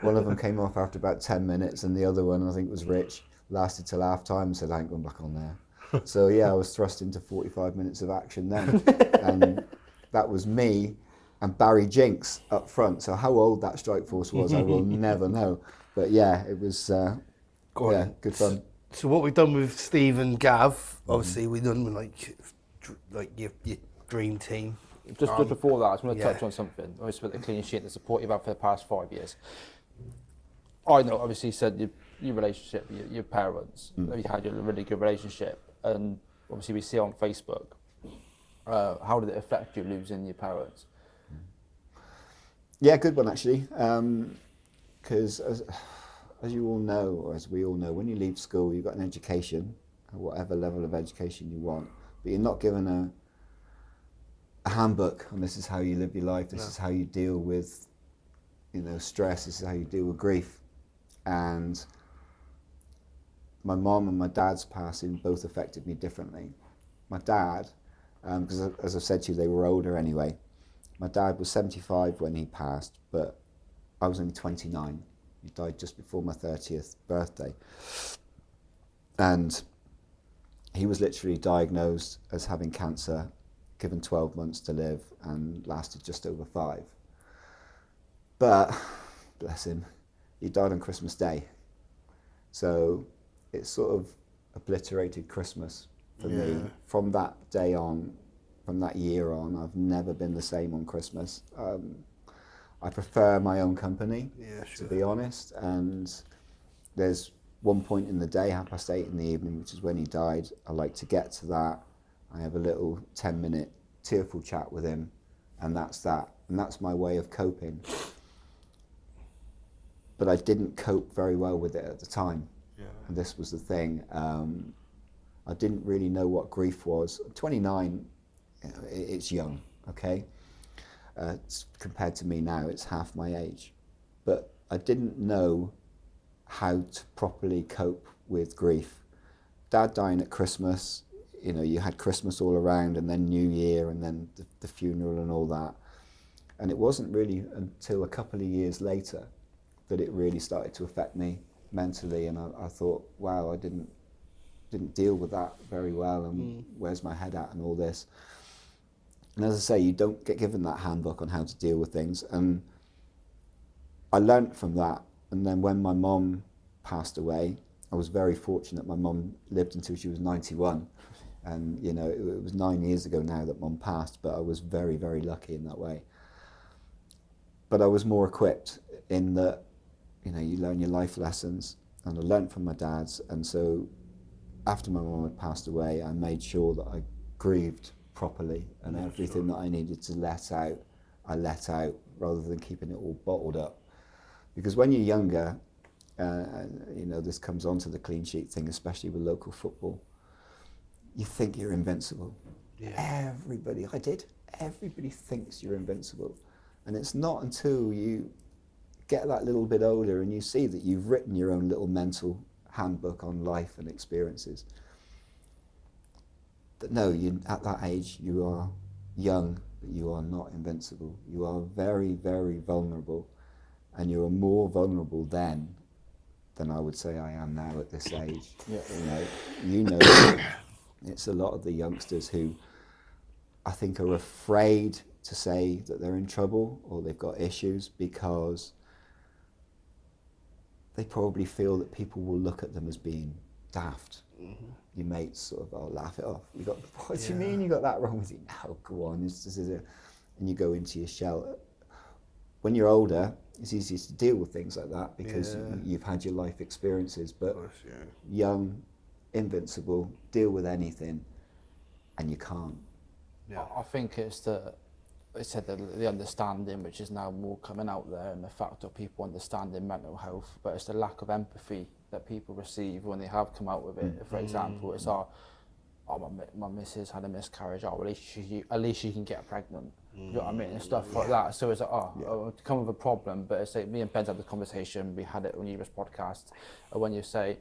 One of them came off after about 10 minutes, and the other one, I think was Rich, lasted till half time and said, "I ain't going back on there." So I was thrust into 45 minutes of action then. And that was me and Barry Jinks up front. So how old that strike force was, I will never know. But it was good fun. So what we've done with Steve and Gav, obviously we've done like your dream team. Just before that, I just want to touch on something. Obviously, with the clean sheet and the support you've had for the past 5 years. I know, obviously, you said your relationship with your parents, you had a really good relationship, and obviously we see on Facebook. How did it affect you losing your parents? Yeah, good one actually. Because as you all know, or as we all know, when you leave school, you've got an education, whatever level of education you want, but you're not given a handbook, and this is how you live your life, this is how you deal with, stress, this is how you deal with grief. And my mom and my dad's passing both affected me differently. My dad, because as I've said to you, they were older anyway. My dad was 75 when he passed, but I was only 29. He died just before my 30th birthday. And he was literally diagnosed as having cancer, given 12 months to live, and lasted just over 5. But, bless him, he died on Christmas Day. So it sort of obliterated Christmas for me. From that day on, from that year on, I've never been the same on Christmas. I prefer my own company, to be honest. And there's one point in the day, 8:30 in the evening, which is when he died. I like to get to that. I have a little 10-minute tearful chat with him, and that's that. And that's my way of coping. But I didn't cope very well with it at the time. And this was the thing. I didn't really know what grief was. 29, it's young, okay? Compared to me now, it's half my age. But I didn't know how to properly cope with grief. Dad dying at Christmas, you know, you had Christmas all around, and then New Year, and then the funeral and all that. And it wasn't really until a couple of years later that it really started to affect me mentally, and I thought, wow, I didn't deal with that very well, and where's my head at and all this. And as I say, you don't get given that handbook on how to deal with things, and I learnt from that. And then when my mom passed away, I was very fortunate. My mom lived until she was 91, and you know, it was 9 years ago now that mom passed, but I was very, very lucky in that way. But I was more equipped in that, you know, you learn your life lessons, and I learnt from my dad's. And so after my mom had passed away, I made sure that I grieved properly, and everything that I needed to let out, I let out, rather than keeping it all bottled up. Because when you're younger, you know, this comes on to the clean sheet thing, especially with local football, you think you're invincible. Everybody thinks you're invincible. And it's not until you get that little bit older and you see that you've written your own little mental handbook on life and experiences, that no, at that age you are young, but you are not invincible. You are very, very vulnerable, and you are more vulnerable then than I would say I am now at this age. You know, it's a lot of the youngsters who I think are afraid to say that they're in trouble or they've got issues, because they probably feel that people will look at them as being daft. Your mates sort of, laugh it off. What do you mean you got that wrong with you? No, go on. And you go into your shell. When you're older, it's easier to deal with things like that because you've had your life experiences. But young, invincible, deal with anything, and you can't. I think it's the understanding, which is now more coming out there, and the fact of people understanding mental health, but it's the lack of empathy that people receive when they have come out with it. For example, it's my missus had a miscarriage, at least she can get pregnant. You know what I mean? And stuff like that. So it's like, come with a problem, but it's like, me and Ben had the conversation, we had it on Eva's podcast, when you say,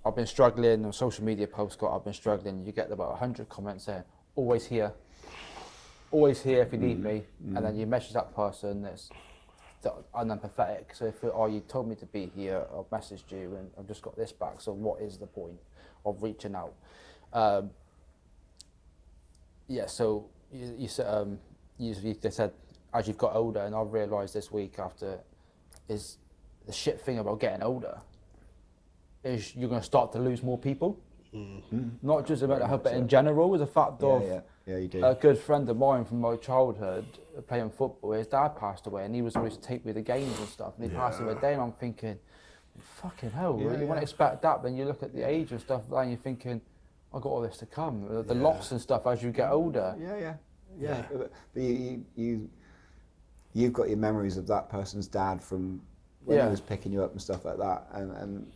I've been struggling, or social media posts got, I've been struggling, you get about 100 comments saying, always here if you need me, and then you message that person that's unempathetic. So if you told me to be here, I've messaged you and I've just got this back, so what is the point of reaching out? So you said, they said, as you've got older, and I've realised this week after, is the shit thing about getting older is you're going to start to lose more people. Not just about health, but in general, as a fact of you do. A good friend of mine from my childhood playing football, his dad passed away, and he was always to take me to games and stuff, and he passed away a day, and I'm thinking, fucking hell, you wouldn't expect that. Then you look at the age and stuff, and you're thinking, I've got all this to come, the loss and stuff as you get older. But you've got your memories of that person's dad from when he was picking you up and stuff like that, and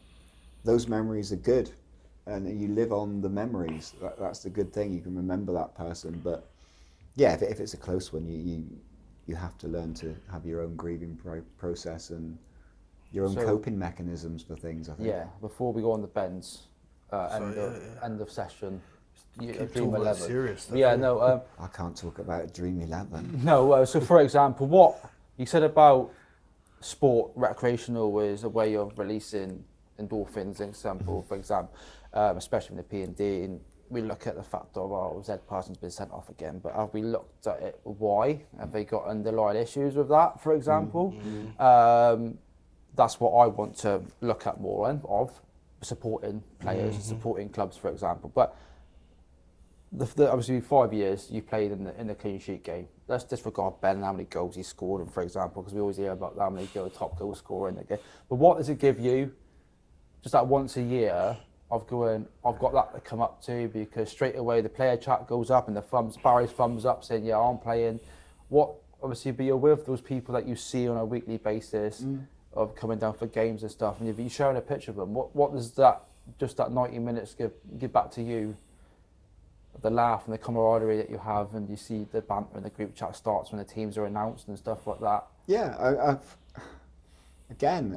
those memories are good. And you live on the memories. That's the good thing. You can remember that person. But if it's a close one, you have to learn to have your own grieving process and your own coping mechanisms for things, I think. Yeah, before we go on the bends, end of session, Dream 11. Serious stuff, yeah, no. I can't talk about Dream 11. No, so for example, what you said about sport, recreational is a way of releasing endorphins, for example, especially in the P&D, and we look at the fact of, Zed Parsons been sent off again, but have we looked at it, why? Have they got underlying issues with that, for example? That's what I want to look at more of, supporting players and supporting clubs, for example. But obviously 5 years you played in the clean sheet game. Let's disregard Ben and how many goals he scored, for example, because we always hear about how many top goal scorer in the game. But what does it give you, just that once a year, of going, I've got that to come up to, because straight away the player chat goes up and Barry's thumbs up saying, yeah, I'm playing. Obviously, but you're with those people that you see on a weekly basis of coming down for games and stuff, and if you're sharing a picture of them, what does that 90 minutes give back to you? The laugh and the camaraderie that you have, and you see the banter and the group chat starts when the teams are announced and stuff like that. Yeah, again,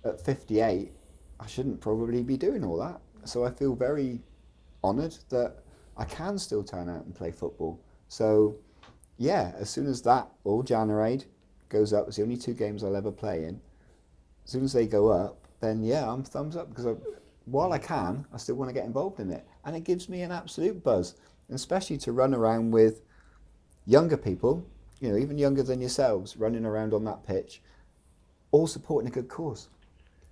at 58, I shouldn't probably be doing all that. So I feel very honoured that I can still turn out and play football. So yeah, as soon as that all January goes up, it's the only 2 games I'll ever play in. As soon as they go up, then yeah, I'm thumbs up, because while I can, I still want to get involved in it. And it gives me an absolute buzz, and especially to run around with younger people, even younger than yourselves, running around on that pitch, all supporting a good cause.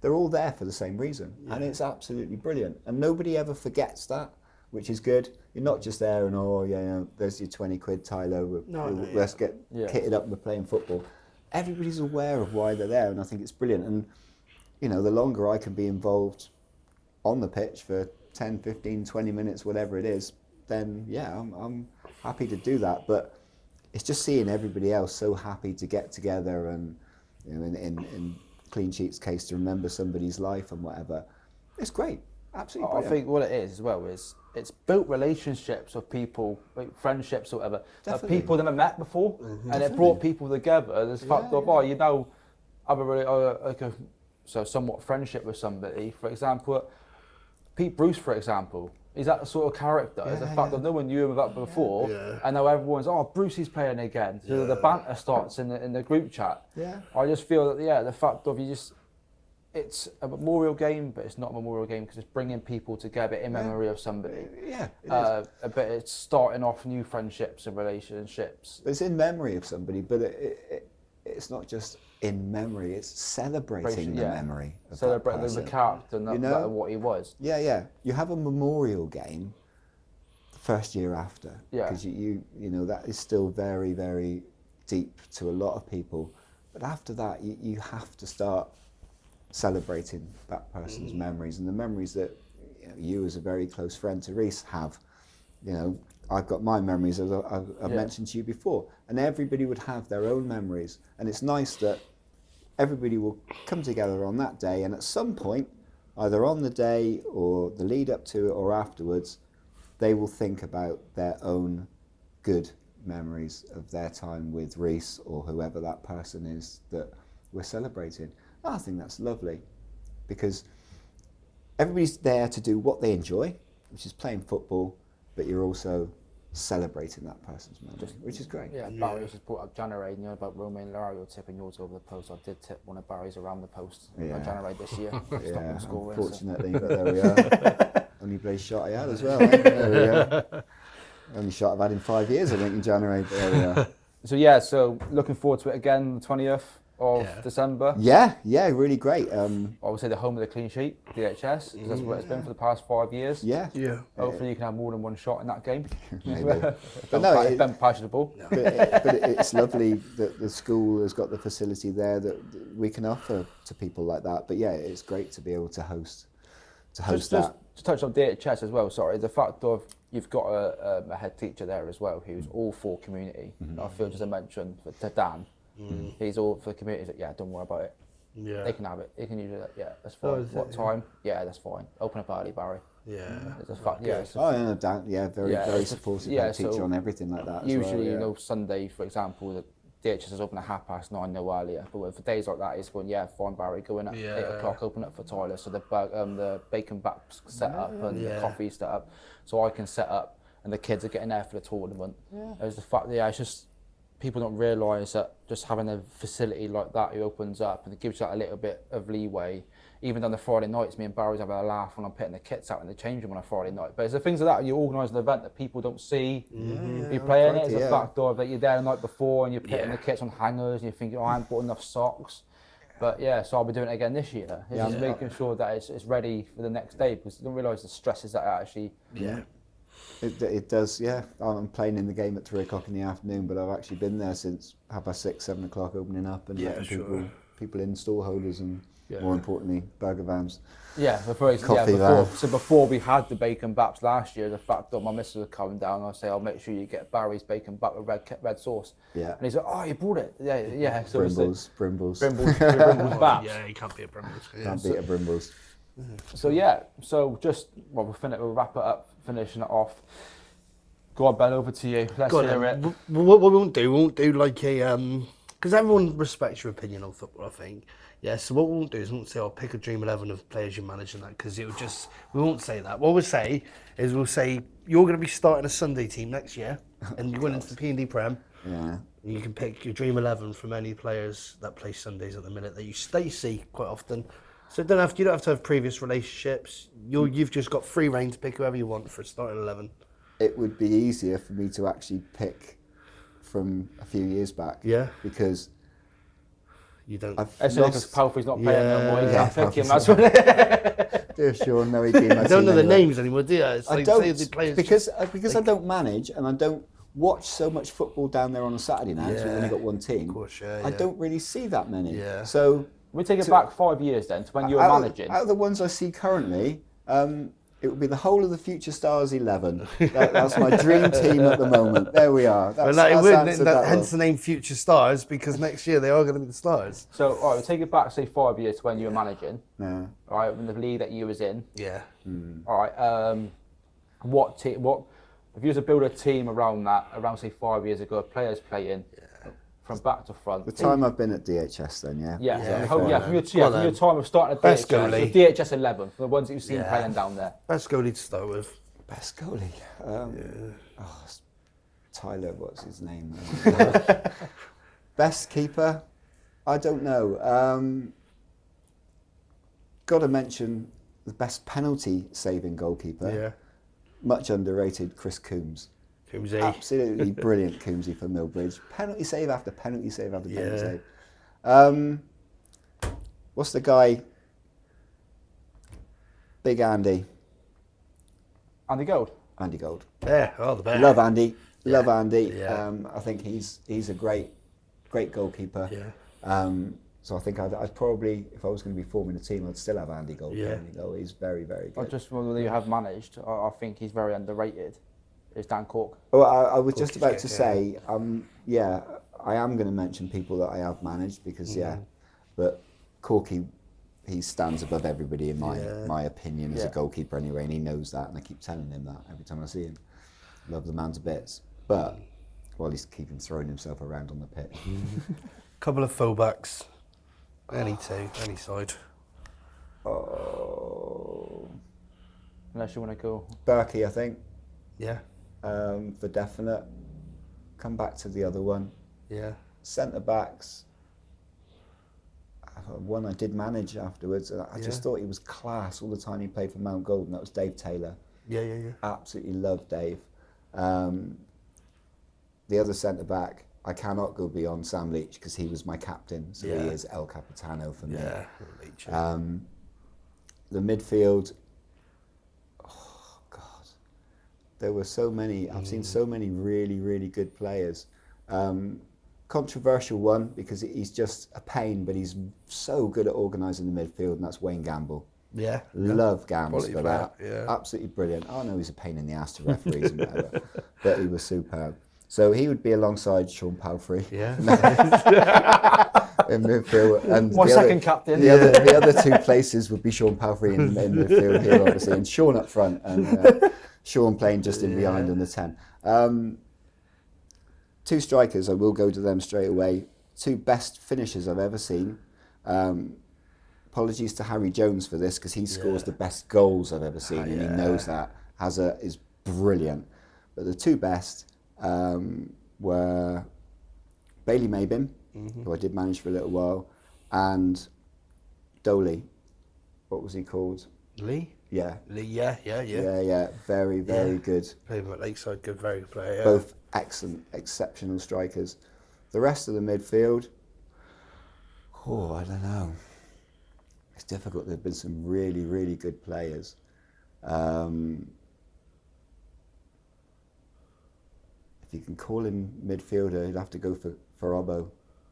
They're all there for the same reason, and it's absolutely brilliant. And nobody ever forgets that, which is good. You're not just there and, there's your 20 quid, Tylo, let's get kitted up and we're playing football. Everybody's aware of why they're there, and I think it's brilliant. And, the longer I can be involved on the pitch for 10, 15, 20 minutes, whatever it is, then yeah, I'm happy to do that. But it's just seeing everybody else so happy to get together, and in Clean Sheet's case, to remember somebody's life and whatever. It's great, absolutely brilliant. I think what it is as well is it's built relationships of people, like friendships or whatever, that people never met before, and it brought people together. There's the fact of, have a really somewhat friendship with somebody. For example, Pete Bruce, for example, is that the sort of character? It's the fact that no one knew him about before, and now everyone's, Brucey's playing again. So the banter starts in the group chat. Yeah. I just feel that the fact of it's a memorial game, but it's not a memorial game because it's bringing people together in memory of somebody. Yeah, it is. But it's starting off new friendships and relationships. It's in memory of somebody, but it's not just in memory, it's celebrating the memory of celebrating the character and what he was. Yeah. You have a memorial game the first year after, because you that is still very, very deep to a lot of people. But after that, you have to start celebrating that person's memories, and the memories that you as a very close friend to Reece have. I've got my memories, as I've mentioned to you before, and everybody would have their own memories. And it's nice that everybody will come together on that day, and at some point, either on the day or the lead up to it or afterwards, they will think about their own good memories of their time with Reece or whoever that person is that we're celebrating. I think that's lovely, because everybody's there to do what they enjoy, which is playing football, but you're also celebrating that person's memory, which is great. Yeah, Barry just brought up January, about Romain Lario tipping yours over the post. I did tip one of Barry's around the post January this year. Yeah, unfortunately, but there we are. Only blade shot I had as well. There we are. Only shot I've had in 5 years, I think, in January, but there we are. So looking forward to it again, the 20th of December. Yeah, really great. I would say the home of the clean sheet, DHS, because that's what it's been for the past 5 years. Yeah. Hopefully you can have more than one shot in that game. But it's been passionable. But it's lovely that the school has got the facility there that we can offer to people like that. But yeah, it's great to be able to host that. Just to touch on DHS as well, the fact of you've got a head teacher there as well who's all for community. I feel just a mention to Dan. He's all for the community. Don't worry about it. Yeah, they can have it. They can use it. Yeah, that's fine. What time? Yeah, that's fine. Open up early, Barry. Yeah. Dan. Yeah, very supportive teacher on everything like that. Usually, Sunday, for example, the DHS is open at 9:30, no earlier. But for days like that, it's going, fine, Barry, go in at 8 o'clock, open up for Tyler. So the bacon baps set up and the coffee set up, so I can set up, and the kids are getting there for the tournament. There's the fact that it's just people don't realise that just having a facility like that who opens up and it gives you that a little bit of leeway. Even on the Friday nights, me and Barry's having a laugh when I'm putting the kits out in the change room on a Friday night. But it's the things like that, you organise an event that people don't see. You're playing it, it's a factor that you're there the night before and you're putting the kits on hangers and you're thinking, I haven't bought enough socks. But so I'll be doing it again this year. It's just making sure that it's ready for the next day, because you don't realise the stresses that it actually... It does, I'm playing in the game at 3 o'clock in the afternoon, but I've actually been there since 6:30, 7 o'clock opening up and letting people in, stall holders and more importantly, burger vans. Before we had the bacon baps last year, the fact that my missus was coming down, I'll say, I'll make sure you get Barry's bacon bap with red sauce. And he's like, oh, you brought it? So Brimbles baps. Yeah, you can't beat a Brimbles. Can't beat a Brimbles. So we'll wrap it up, finishing it off. Go on, Ben, over to you. Let's hear it. What we won't do like a because everyone respects your opinion on football, I think. So what we won't do is we won't say, I'll pick a dream 11 of players you manage and that, because we won't say that. What we'll say is you're going to be starting a Sunday team next year and you're going into the P&D Prem. And you can pick your dream 11 from any players that play Sundays at the minute that you see quite often. So you don't have to have previous relationships. You've just got free reign to pick whoever you want for a starting 11. It would be easier for me to actually pick from a few years back. Because you don't. Because Palfrey's not playing no more. You can't pick him. That's what it is. Sure, no, he came. I don't know the names anymore, do you? It's I like, don't, because I don't manage and I don't watch so much football down there on a Saturday night. So we've only got one team. Of course, I don't really see that many. So we take it back 5 years then to when you were managing. Out of the ones I see currently, it would be the whole of the Future Stars 11. That's my dream team at the moment. There we are. Hence the name Future Stars, because next year they are going to be the Stars. So, all right, we'll take it back, say 5 years to when you were managing. All right, in the league that you was in. All right, if you was to build a team around say 5 years ago, players playing from back to front. The time I've been at DHS then, from your time of starting at Best DHS, goalie. So DHS 11, for the ones that you've seen playing down there. Best goalie to start with. Best goalie? Tyler, what's his name? Best keeper? I don't know. Got to mention the best penalty saving goalkeeper. Much underrated, Chris Coombs. Absolutely brilliant, Coombsy for Millbridge. Penalty save after penalty save after penalty save. What's the guy? Big Andy. Andy Gold. Andy Gold. The best. Love Andy. Love Andy. I think he's a great goalkeeper. So I think I'd probably, if I was going to be forming a team, I'd still have Andy Gold. Andy Gold. He's very, very good. Just whether you have managed, I think he's very underrated. Is Dan Cork. Well, I was just about to say, I am going to mention people that I have managed because, but Corky, he stands above everybody in my opinion as a goalkeeper anyway, and he knows that, and I keep telling him that every time I see him. Love the man to bits, but he's keeping throwing himself around on the pitch. Couple of fullbacks, any side. Unless you want to go. Berkey, I think. For definite. Come back to the other one. Centre backs. One I did manage afterwards. I just thought he was class all the time he played for Mount Golden. That was Dave Taylor. Absolutely loved Dave. The other centre back, I cannot go beyond Sam Leach because he was my captain. So he is El Capitano for me. Leach. The midfield. There were so many, I've seen so many really, really good players. Controversial one because he's just a pain, but he's so good at organising the midfield, and that's Wayne Gamble. Love Gams for that. Absolutely brilliant. I know he's a pain in the ass to referees and whatever, but he was superb. So he would be alongside Sean Palfrey. In midfield. And second captain. The other two places would be Sean Palfrey in midfield here, obviously, and Sean up front. And Sean playing just in behind on the 10. two strikers, I will go to them straight away. Two best finishers I've ever seen. Apologies to Harry Jones for this, because he scores the best goals I've ever seen, and he knows that. Is brilliant. But the two best were Bailey Mabin, who I did manage for a little while, and Doley. What was he called? Lee? Yeah. Lee, yeah. Very good. Played at Lakeside, very good player. Yeah. Both excellent, exceptional strikers. The rest of the midfield, I don't know. It's difficult. There have been some really, really good players. If you can call him midfielder, you'd have to go for Robbo,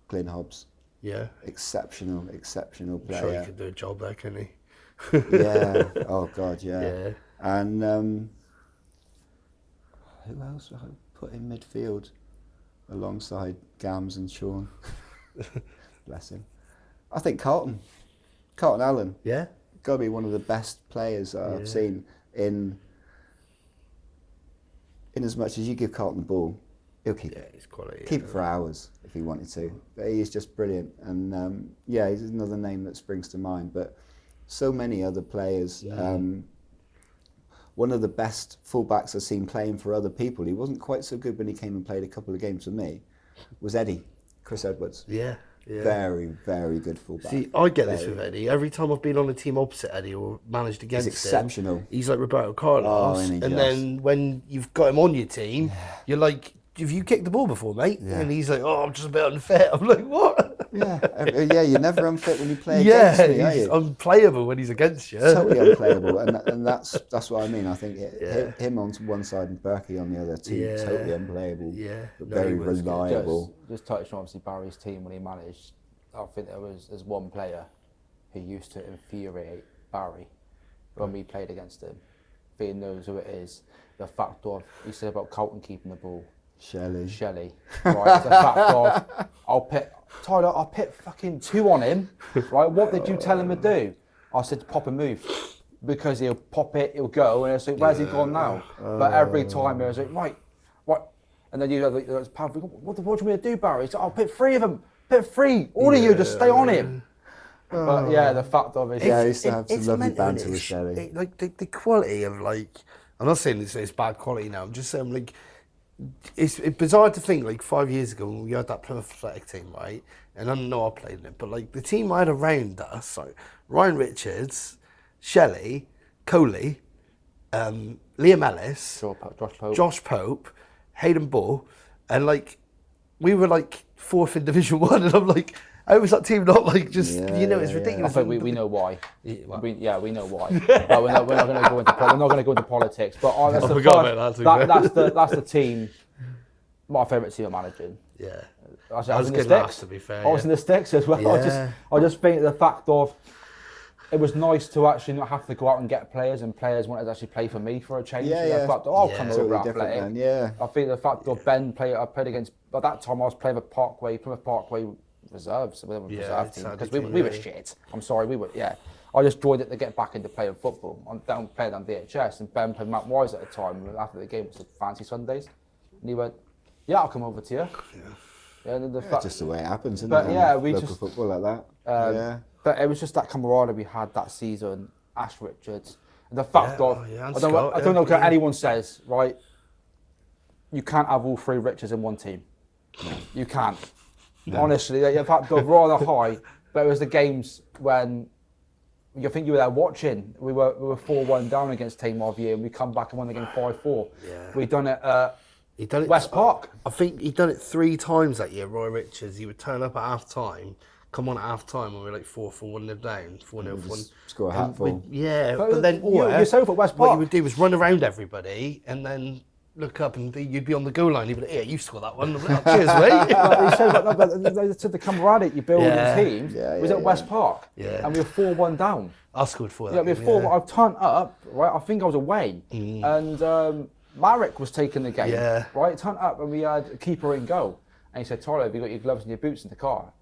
Glyn Hobbs. Yeah. Exceptional player. I'm sure he could do a job there, can he? Yeah. Oh God, yeah. Yeah. And who else would I put in midfield alongside Gams and Sean? Bless him. I think Carlton Allen. Yeah. Got to be one of the best players that I've seen in as much as you give Carlton the ball, he'll keep it. He's quality. Keep it for hours if he wanted to. But he is just brilliant. And he's another name that springs to mind. But so many other players. One of the best fullbacks I've seen playing for other people, he wasn't quite so good when he came and played a couple of games for me, was Chris Edwards. Yeah. Very, very good fullback. See, I get this with Eddie. Every time I've been on a team opposite Eddie or managed against him, he's exceptional. He's like Roberto Carlos. And then when you've got him on your team, you're like, have you kicked the ball before, mate? Yeah. And he's like, I'm just a bit unfit. I'm like, what? You're never unfit when you play against me, are you? He's unplayable when he's against you. Totally unplayable, and that's what I mean. I think him on one side and Berkey on the other, totally unplayable. Yeah, but very reliable. Just touching on obviously Barry's team when he managed. I think there's one player who used to infuriate Barry when we played against him. I think he knows who it is. The fact of he said about Carlton keeping the ball. Shelley. Right, the fact of I'll pit fucking 2 on him. Right, what did you tell him to do? I said to pop and move. Because he'll pop it, he'll go, and it's like, where's he gone now? But every time it was like, right. And then you what do you want me to do, Barry? So I'll pit 3 of them. Pit 3. All of you just stay on him. But the fact of it. I used to have some lovely banter with Shelley. Like the quality of I'm not saying it's bad quality now. I'm just saying it's bizarre to think 5 years ago when we had that Plymouth Athletic team, right? And I don't know I played in it, but the team I had around us, Ryan Richards, Shelley, Coley, Liam Ellis, Josh Pope, Hayden Ball, and we were 4th in Division 1, and I'm like, how was that team not it's ridiculous. I think we know why. We know why. But we're not going to go into politics. But that's the team. My favourite team of managing. Yeah, I was in the sticks. To be fair, I was in the sticks as well. Yeah. I just think the fact of it was nice to actually not have to go out and get players, and players wanted to actually play for me for a change. The fact of, I'll come over Athletic. I think the fact of Ben played against. At that time, I was playing for Plymouth Parkway reserves, reserve team, because we were shit. I'm sorry, we were. Yeah, I just joined it to get back into playing football. I'm playing on DHS, and Ben played Matt Wise at the time. And after the game, it was Fancy Sundays, and he went, "Yeah, I'll come over to you." Yeah, and just the way it happens, isn't but it? Yeah, we local just football like that. But it was just that camaraderie we had that season. Ash Richards, and the fact of I don't know what anyone says, right? You can't have all 3 Richards in one team. You can't. No. Honestly, the fact of rather high, but it was the games when I think you were there watching. We were 4-1 down against Tamar View, and we come back and won the game 5-4. Yeah. We done it at West Park. I think he'd done it 3 times that year. Roy Richards, he would turn up at half time, come on at half time when we were 4-1 down, 4-0. Score a hatful. But then yourself at West Park. What you would do was run around everybody and then look up and you'd be on the goal line. You'd be like, "Yeah, you score that one." Like, cheers, mate. The camaraderie you build in the team was at West Park, and we were 4-1 down. I scored 4. Yeah, we were 4. I've turned up, right? I think I was away, and Marek was taking the game, right? Turned up, and we had a keeper in goal, and he said, "Tyler, have you got your gloves and your boots in the car?"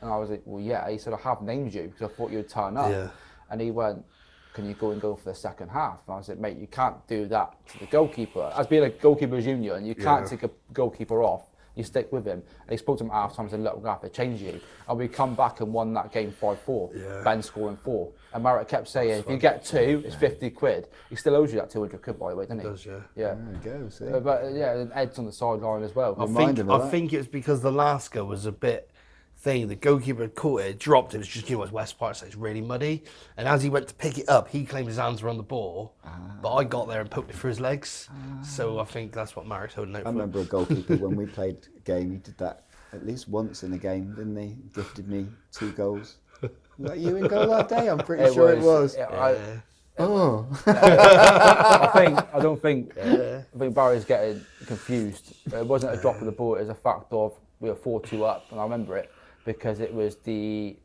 And I was like, "Well, yeah." He said, "I have named you because I thought you'd turn up," and he went, "Can you go for the second half?" And I said, "Mate, you can't do that to the goalkeeper. As being a goalkeeper's union, you can't take a goalkeeper off you stick with him. And he spoke to him at half time and said, look, we're going to have to change you. And we come back and won that game 5-4, Ben scoring 4. And Marek kept saying, if you get 2, it's 50 quid. He still owes you that 200 quid, by the way, doesn't he? He does, yeah. Yeah. There you go, see. But yeah, and Ed's on the sideline as well. I think it was because the last goal was a bit thing. The goalkeeper had caught it, dropped it. It's just, you know, it's West Park, so it's really muddy. And as he went to pick it up, he claimed his hands were on the ball. But I got there and poked it through his legs. So I think that's what Marek's holding out for. I remember a goalkeeper when we played a game, he did that at least once in a game, didn't he? Gifted me 2 goals. Was that you in goal that day? I'm pretty sure it was. I think Barry's getting confused. It wasn't a drop of the ball, it was a fact of we were 4-2 up, and I remember it because it was the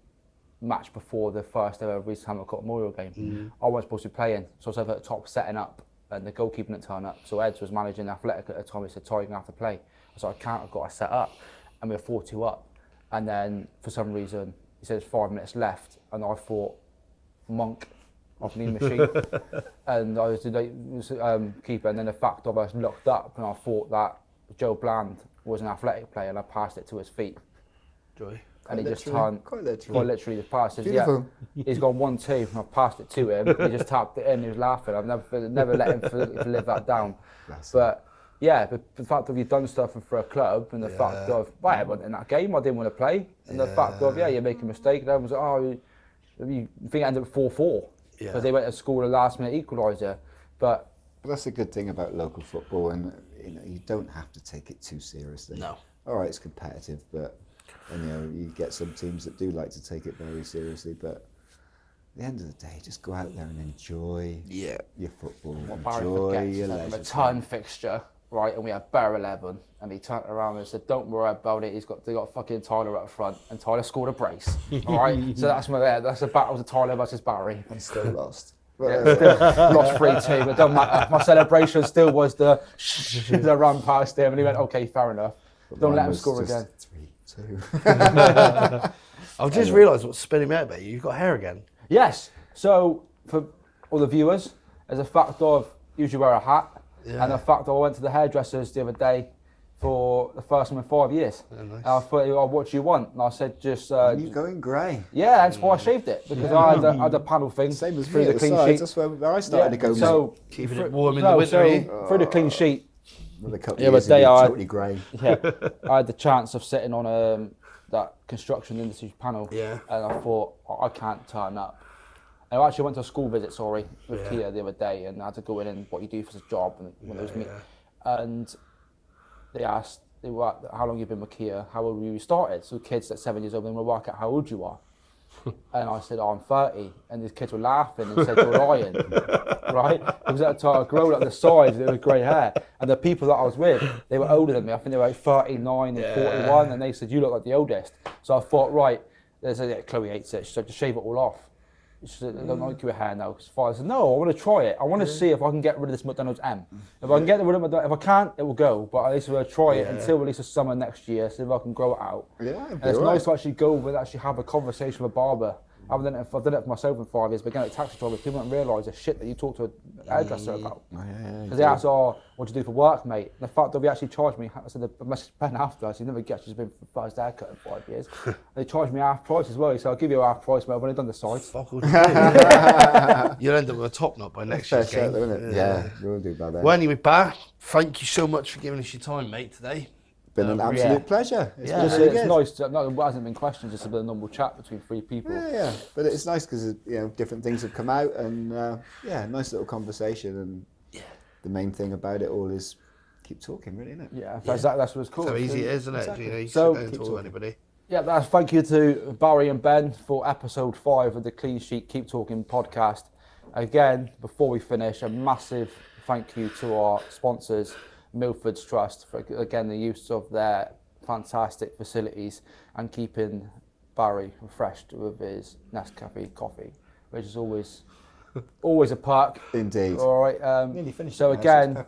match before the first ever Reece Hamilcott Memorial game. I wasn't supposed to be playing, so I was over at the top setting up, and the goalkeeper didn't turn up. So Eds was managing Athletic at the time. He said, "Ty, you're gonna have to play." I said, "I can't. I've got to set up." And we were 4-2 up, and then for some reason he said, "There's 5 minutes left," and I thought, "Monk." Off Mean Machine, and I was the keeper, and then the fact of I looked up and I thought that Joe Bland was an Athletic player, and I passed it to his feet. Joy. And he just turned, quite literally just passed it. Beautiful. Yeah, he's gone 1-2, and I passed it to him. He just tapped it in. He was laughing. I've never let him live that down. But yeah, the fact of you've done stuff for a club, and the fact of I wasn't in that game, I didn't want to play, and the fact of you're making a mistake, and everyone's like, oh, you think it ended up 4-4 because they went to score a last-minute equaliser, but that's a good thing about local football, and you don't have to take it too seriously. No. All right, it's competitive, but you get some teams that do like to take it very seriously. But at the end of the day, just go out there and enjoy your football, enjoy your leisure. A turn fixture, right? And we had Bear 11, and he turned around and said, "Don't worry about it. They got fucking Tyler up front, and Tyler scored a brace." All right, so that's the battle of Tyler versus Barry. And still lost. Yeah, still lost 3-2, but it doesn't matter. My celebration still was the run past him, and he went, "Okay, fair enough. Don't let him score again." 3-2. I've just realised what's spinning me out about you. You've got hair again. Yes. So for all the viewers, as a fact of usually wear a hat, and the fact that I went to the hairdressers the other day for the first time in 5 years. Oh, nice. And I thought, what do you want? And I said, just... you going grey? Yeah, that's why I shaved it, because I had a panel thing. Same as through me the clean sheet. That's where I started to go. So keeping it warm in the winter. Through the clean sheet. With a couple The of other day I totally grey. I had the chance of sitting on that construction industry panel, and I thought, I can't turn up. And I actually went to a school visit, with Kia the other day, and I had to go in and what you do for the job, and one of those meetings. And they asked, how long you've been with Kia, how old were you started? So kids at 7 years old, they want to work out how old you are. And I said, I'm 30. And these kids were laughing and said, you're lying, right? Because at the time I grew up the sides, there was grey hair. And the people that I was with, they were older than me. I think they were like 39 and 41. And they said, you look like the oldest. So I thought, right, they said, Chloe hates it. She said, just shave it all off. She said, I don't like your hair now. I said, no, I want to try it. I want to see if I can get rid of this McDonald's M. If I can get rid of it, if I can't, it will go. But at least we'll try it until at least the summer next year, see if I can grow it out. Yeah, and it's nice to actually go and actually have a conversation with a barber. I've done it for myself in 5 years, but again, at taxi drivers, people don't realise the shit that you talk to an hairdresser about. Because they ask, what do you do for work, mate? And the fact that they actually charged me, I said, I must spend after. I said, never get, she's been for first haircut in 5 years. They charged me half price as well, so I'll give you a half price, mate, I've only done the sides. You'll end up with a top knot by next year's game. Yeah, we'll do by then. Well, anyway, Bar, thank you so much for giving us your time, mate, today. Been an absolute pleasure. It's been really it's nice. There hasn't been questions. It's been a normal chat between 3 people. Yeah. But it's nice because different things have come out, and nice little conversation. And the main thing about it all is keep talking, really, isn't it? Yeah, that's what's cool. So easy it is, isn't it? Exactly. You so don't talk to anybody. Yeah, thank you to Barry and Ben for episode 5 of the Clean Sheet Keep Talking podcast. Again, before we finish, a massive thank you to our sponsors, Milford's Trust, for again the use of their fantastic facilities and keeping Barry refreshed with his Nescafe coffee, which is always a perk. Indeed. All right. Nearly finished. So again,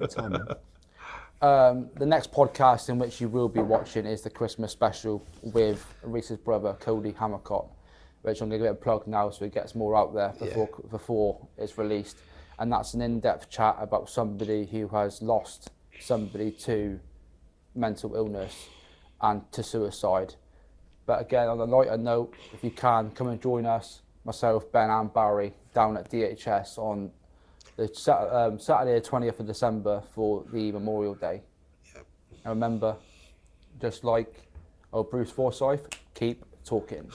the next podcast in which you will be watching is the Christmas special with Reese's brother Cody Hammercott, which I'm going to give it a plug now so it gets more out there before it's released. And that's an in-depth chat about somebody who has lost somebody to mental illness and to suicide. But again, on a lighter note, if you can, come and join us, myself, Ben and Barry, down at DHS on the Saturday the 20th of December for the Memorial Day. Yep. And remember, just like Bruce Forsyth, keep talking.